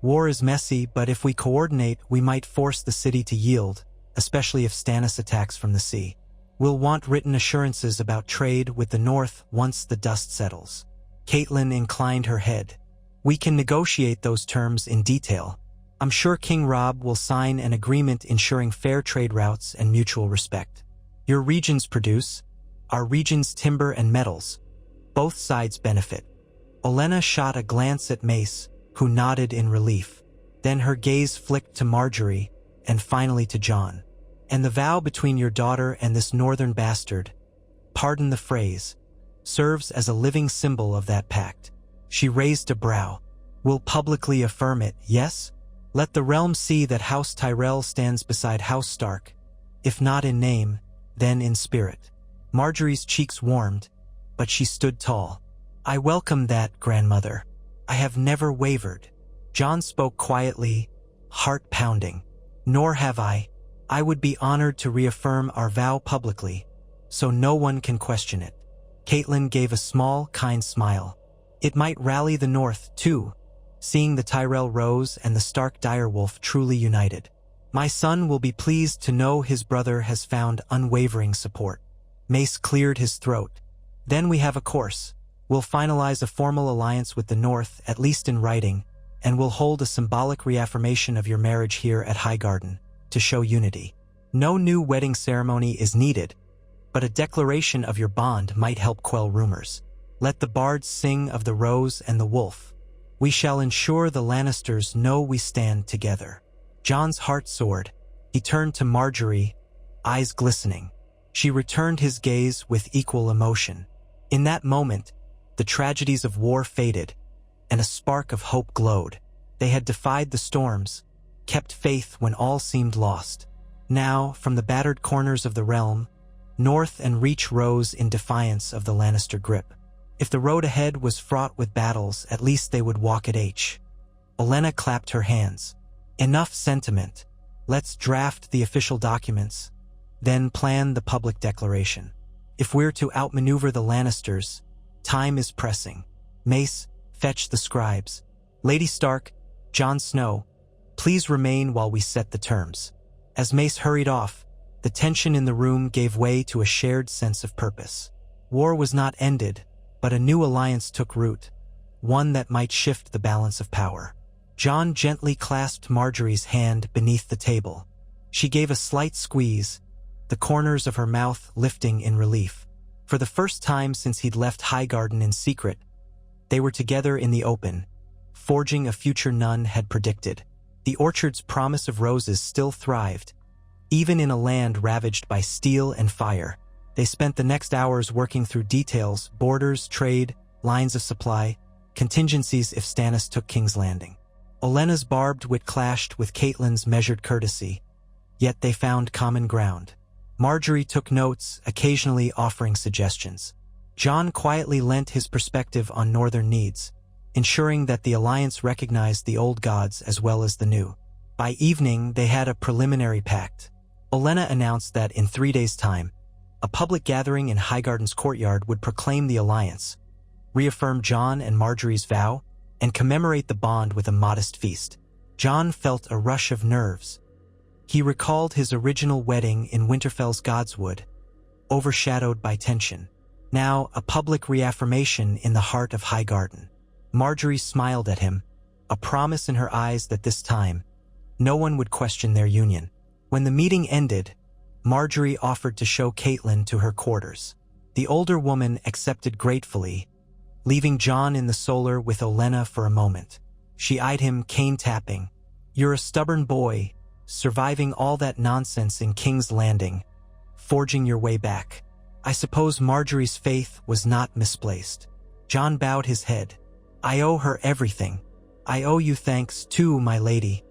[SPEAKER 1] War is messy, but if we coordinate, we might force the city to yield, especially if Stannis attacks from the sea. We'll want written assurances about trade with the North once the dust settles. Catelyn inclined her head. We can negotiate those terms in detail. I'm sure King Robb will sign an agreement ensuring fair trade routes and mutual respect. Your regions produce, our regions timber and metals. Both sides benefit. Olenna shot a glance at Mace, who nodded in relief. Then her gaze flicked to Margaery, and finally to Jon. And the vow between your daughter and this northern bastard, pardon the phrase, serves as a living symbol of that pact. She raised a brow. We'll publicly affirm it, yes? Let the realm see that House Tyrell stands beside House Stark, if not in name, then in spirit. Margaery's cheeks warmed, but she stood tall. I welcome that, grandmother. I have never wavered. Jon spoke quietly, heart pounding. Nor have I. I would be honored to reaffirm our vow publicly, so no one can question it. Catelyn gave a small, kind smile. It might rally the North, too, seeing the Tyrell Rose and the Stark Direwolf truly united. My son will be pleased to know his brother has found unwavering support. Mace cleared his throat. Then we have a course. We'll finalize a formal alliance with the North, at least in writing, and we'll hold a symbolic reaffirmation of your marriage here at Highgarden, to show unity. No new wedding ceremony is needed, but a declaration of your bond might help quell rumors. Let the bards sing of the rose and the wolf. We shall ensure the Lannisters know we stand together. Jon's heart soared. He turned to Margaery, eyes glistening. She returned his gaze with equal emotion. In that moment, the tragedies of war faded, and a spark of hope glowed. They had defied the storms, kept faith when all seemed lost. Now, from the battered corners of the realm, North and Reach rose in defiance of the Lannister grip. If the road ahead was fraught with battles, at least they would walk it. Olenna clapped her hands. Enough sentiment. Let's draft the official documents, then plan the public declaration. If we're to outmaneuver the Lannisters, time is pressing. Mace, fetch the scribes. Lady Stark, Jon Snow, please remain while we set the terms. As Mace hurried off, the tension in the room gave way to a shared sense of purpose. War was not ended, but a new alliance took root, one that might shift the balance of power. Jon gently clasped Margaery's hand beneath the table. She gave a slight squeeze, the corners of her mouth lifting in relief. For the first time since he'd left Highgarden in secret, they were together in the open, forging a future none had predicted. The orchard's promise of roses still thrived, even in a land ravaged by steel and fire. They spent the next hours working through details, borders, trade, lines of supply, contingencies if Stannis took King's Landing. Olenna's barbed wit clashed with Catelyn's measured courtesy, yet they found common ground. Margaery took notes, occasionally offering suggestions. Jon quietly lent his perspective on northern needs, ensuring that the alliance recognized the old gods as well as the new. By evening, they had a preliminary pact. Olenna announced that in 3 days' time, a public gathering in Highgarden's courtyard would proclaim the alliance, reaffirm Jon and Margaery's vow, and commemorate the bond with a modest feast. Jon felt a rush of nerves. He recalled his original wedding in Winterfell's Godswood, overshadowed by tension. Now, a public reaffirmation in the heart of Highgarden. Margaery smiled at him, a promise in her eyes that this time, no one would question their union. When the meeting ended, Margaery offered to show Catelyn to her quarters. The older woman accepted gratefully, leaving Jon in the solar with Olenna for a moment. She eyed him, cane-tapping. You're a stubborn boy, surviving all that nonsense in King's Landing, forging your way back. I suppose Margaery's faith was not misplaced. Jon bowed his head. I owe her everything. I owe you thanks, too, my lady.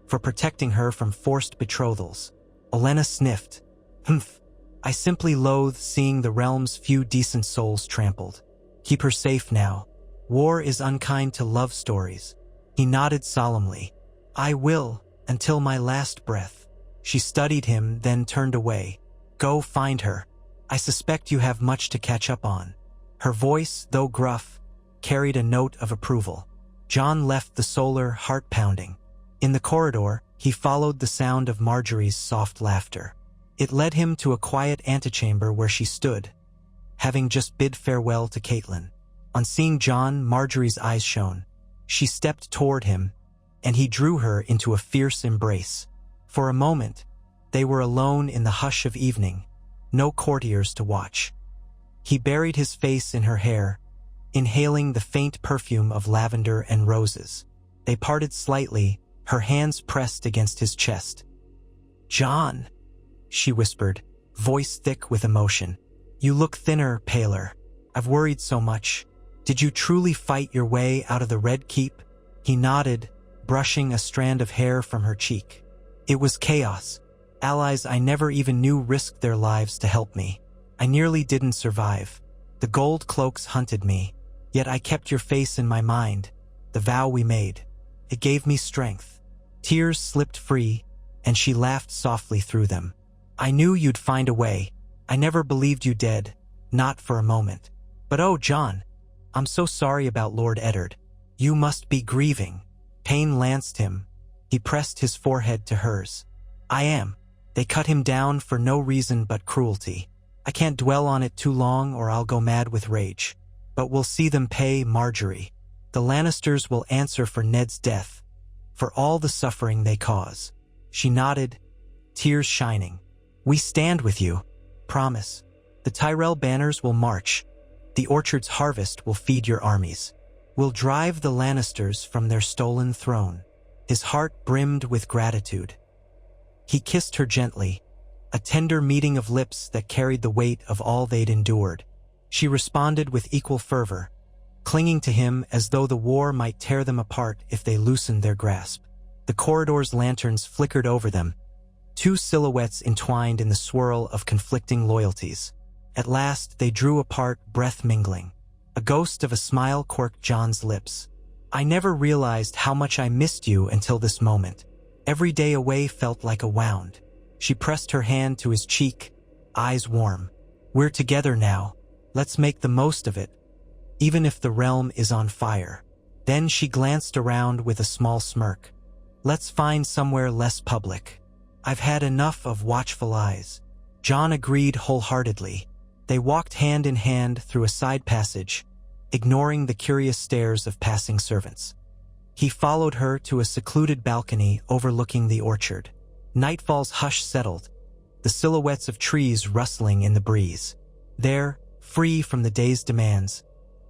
[SPEAKER 1] for protecting her from forced betrothals. Olenna sniffed. Humph. I simply loathe seeing the realm's few decent souls trampled. Keep her safe now. War is unkind to love stories. He nodded solemnly. I will, until my last breath. She studied him, then turned away. Go find her. I suspect you have much to catch up on. Her voice, though gruff, carried a note of approval. Jon left the solar, heart-pounding. In the corridor, he followed the sound of Margaery's soft laughter. It led him to a quiet antechamber where she stood, having just bid farewell to Catelyn. On seeing Jon, Margaery's eyes shone. She stepped toward him, and he drew her into a fierce embrace. For a moment, they were alone in the hush of evening, no courtiers to watch. He buried his face in her hair, inhaling the faint perfume of lavender and roses. They parted slightly, her hands pressed against his chest. Jon, she whispered, voice thick with emotion. You look thinner, paler. I've worried so much. Did you truly fight your way out of the Red Keep? He nodded, brushing a strand of hair from her cheek. It was chaos. Allies I never even knew risked their lives to help me. I nearly didn't survive. The gold cloaks hunted me, yet I kept your face in my mind, the vow we made. It gave me strength. Tears slipped free, and she laughed softly through them. I knew you'd find a way. I never believed you dead, not for a moment. But oh, Jon, I'm so sorry about Lord Eddard. You must be grieving. Pain lanced him. He pressed his forehead to hers. I am. They cut him down for no reason but cruelty. I can't dwell on it too long or I'll go mad with rage. But we'll see them pay, Margaery. The Lannisters will answer for Ned's death, for all the suffering they cause. She nodded, tears shining. We stand with you. Promise. The Tyrell banners will march. The orchard's harvest will feed your armies. We'll drive the Lannisters from their stolen throne. His heart brimmed with gratitude. He kissed her gently, a tender meeting of lips that carried the weight of all they'd endured. She responded with equal fervor, clinging to him as though the war might tear them apart if they loosened their grasp. The corridor's lanterns flickered over them, two silhouettes entwined in the swirl of conflicting loyalties. At last, they drew apart, breath mingling. A ghost of a smile quirked Jon's lips. I never realized how much I missed you until this moment. Every day away felt like a wound. She pressed her hand to his cheek, eyes warm. We're together now. Let's make the most of it, even if the realm is on fire. Then she glanced around with a small smirk. Let's find somewhere less public. I've had enough of watchful eyes. Jon agreed wholeheartedly. They walked hand in hand through a side passage, ignoring the curious stares of passing servants. He followed her to a secluded balcony overlooking the orchard. Nightfall's hush settled, the silhouettes of trees rustling in the breeze. There, free from the day's demands,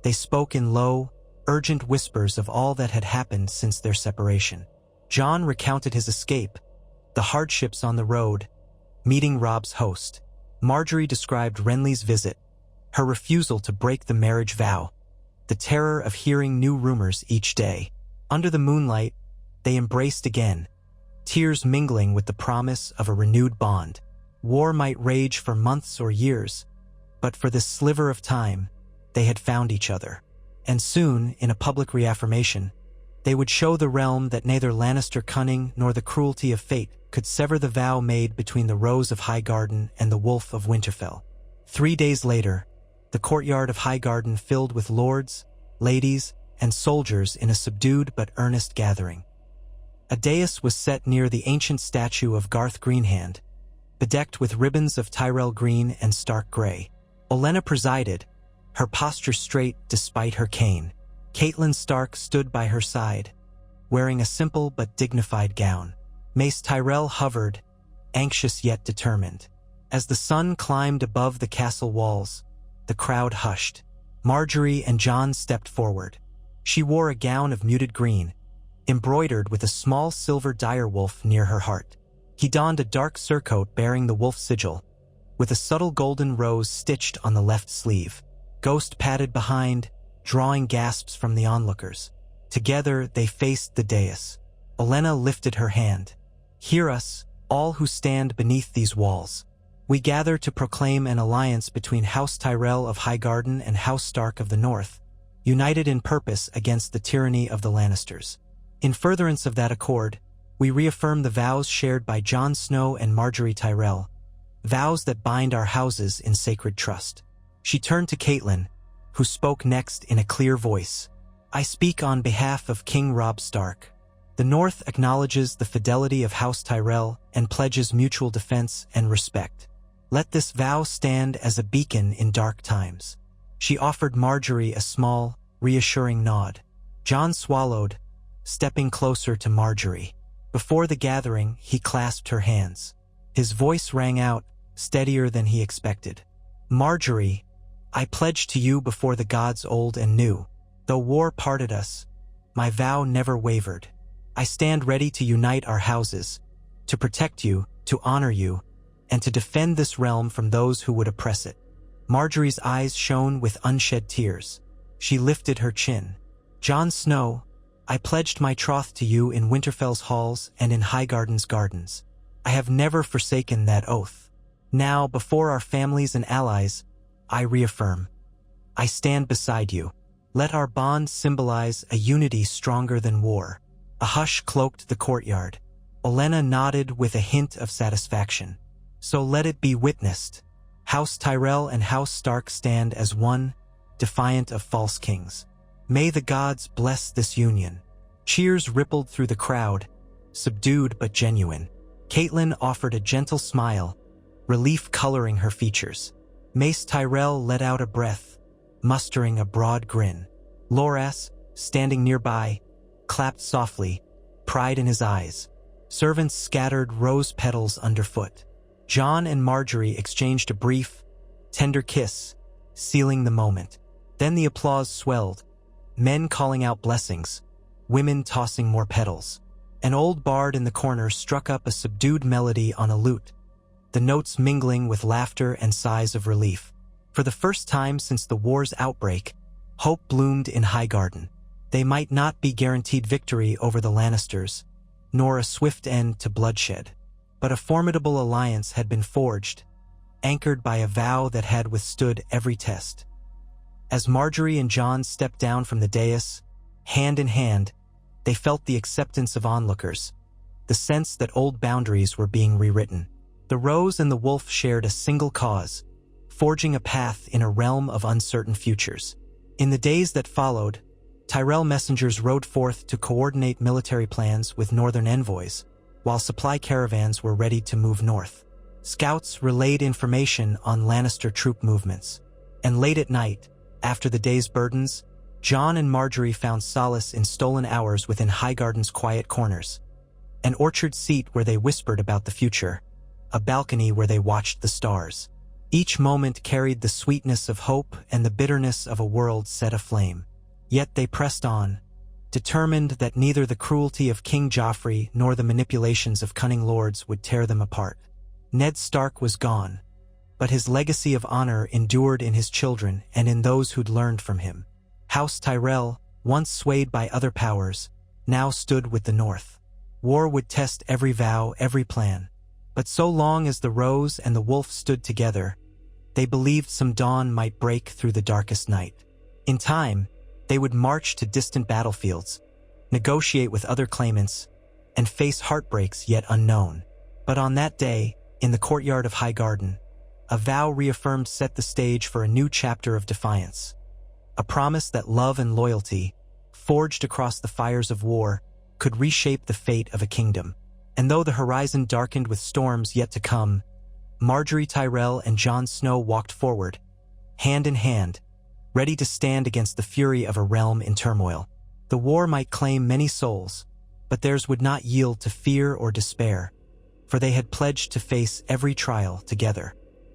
[SPEAKER 1] they spoke in low, urgent whispers of all that had happened since their separation. Jon recounted his escape, the hardships on the road, meeting Robb's host. Margaery described Renly's visit, her refusal to break the marriage vow, the terror of hearing new rumors each day. Under the moonlight, they embraced again, tears mingling with the promise of a renewed bond. War might rage for months or years, but for this sliver of time, they had found each other. And soon, in a public reaffirmation, they would show the realm that neither Lannister cunning nor the cruelty of fate could sever the vow made between the Rose of Highgarden and the Wolf of Winterfell. 3 days later, the courtyard of Highgarden filled with lords, ladies, and soldiers in a subdued but earnest gathering. A dais was set near the ancient statue of Garth Greenhand, bedecked with ribbons of Tyrell green and stark gray. Olenna presided, her posture straight despite her cane. Catelyn Stark stood by her side, wearing a simple but dignified gown. Mace Tyrell hovered, anxious yet determined. As the sun climbed above the castle walls, the crowd hushed. Margaery and Jon stepped forward. She wore a gown of muted green, embroidered with a small silver direwolf near her heart. He donned a dark surcoat bearing the wolf sigil, with a subtle golden rose stitched on the left sleeve. Ghost padded behind, drawing gasps from the onlookers. Together they faced the dais, Olenna lifted her hand. "Hear us, all who stand beneath these walls. We gather to proclaim an alliance between House Tyrell of Highgarden and House Stark of the North, united in purpose against the tyranny of the Lannisters. In furtherance of that accord, we reaffirm the vows shared by Jon Snow and Margaery Tyrell, vows that bind our houses in sacred trust." She turned to Catelyn, who spoke next in a clear voice. "I speak on behalf of King Robb Stark. The North acknowledges the fidelity of House Tyrell and pledges mutual defense and respect. Let this vow stand as a beacon in dark times." She offered Margaery a small, reassuring nod. Jon swallowed, stepping closer to Margaery. Before the gathering, he clasped her hands. His voice rang out, steadier than he expected. "Margaery, I pledge to you before the gods old and new. Though war parted us, my vow never wavered. I stand ready to unite our houses, to protect you, to honor you, and to defend this realm from those who would oppress it." Margaery's eyes shone with unshed tears. She lifted her chin. "Jon Snow, I pledged my troth to you in Winterfell's halls and in Highgarden's gardens. I have never forsaken that oath. Now, before our families and allies, I reaffirm. I stand beside you. Let our bond symbolize a unity stronger than war." A hush cloaked the courtyard. Olenna nodded with a hint of satisfaction. "So let it be witnessed. House Tyrell and House Stark stand as one, defiant of false kings. May the gods bless this union." Cheers rippled through the crowd, subdued but genuine. Catelyn offered a gentle smile, relief coloring her features. Mace Tyrell let out a breath, mustering a broad grin. Loras, standing nearby, clapped softly, pride in his eyes. Servants scattered rose petals underfoot. Jon and Margaery exchanged a brief, tender kiss, sealing the moment. Then the applause swelled, men calling out blessings, women tossing more petals. An old bard in the corner struck up a subdued melody on a lute, the notes mingling with laughter and sighs of relief. For the first time since the war's outbreak, hope bloomed in Highgarden. They might not be guaranteed victory over the Lannisters, nor a swift end to bloodshed, but a formidable alliance had been forged, anchored by a vow that had withstood every test. As Margaery and Jon stepped down from the dais, hand in hand, they felt the acceptance of onlookers, the sense that old boundaries were being rewritten. The Rose and the Wolf shared a single cause, forging a path in a realm of uncertain futures. In the days that followed, Tyrell messengers rode forth to coordinate military plans with northern envoys, while supply caravans were ready to move north. Scouts relayed information on Lannister troop movements, and late at night, after the day's burdens, Jon and Margaery found solace in stolen hours within Highgarden's quiet corners. An orchard seat where they whispered about the future, a balcony where they watched the stars. Each moment carried the sweetness of hope and the bitterness of a world set aflame. Yet they pressed on, determined that neither the cruelty of King Joffrey nor the manipulations of cunning lords would tear them apart. Ned Stark was gone, but his legacy of honor endured in his children and in those who'd learned from him. House Tyrell, once swayed by other powers, now stood with the North. War would test every vow, every plan. But so long as the Rose and the Wolf stood together, they believed some dawn might break through the darkest night. In time, they would march to distant battlefields, negotiate with other claimants, and face heartbreaks yet unknown. But on that day, in the courtyard of Highgarden, a vow reaffirmed set the stage for a new chapter of defiance. A promise that love and loyalty, forged across the fires of war, could reshape the fate of a kingdom. And though the horizon darkened with storms yet to come, Margaery Tyrell and Jon Snow walked forward, hand in hand, ready to stand against the fury of a realm in turmoil. The war might claim many souls, but theirs would not yield to fear or despair, for they had pledged to face every trial together.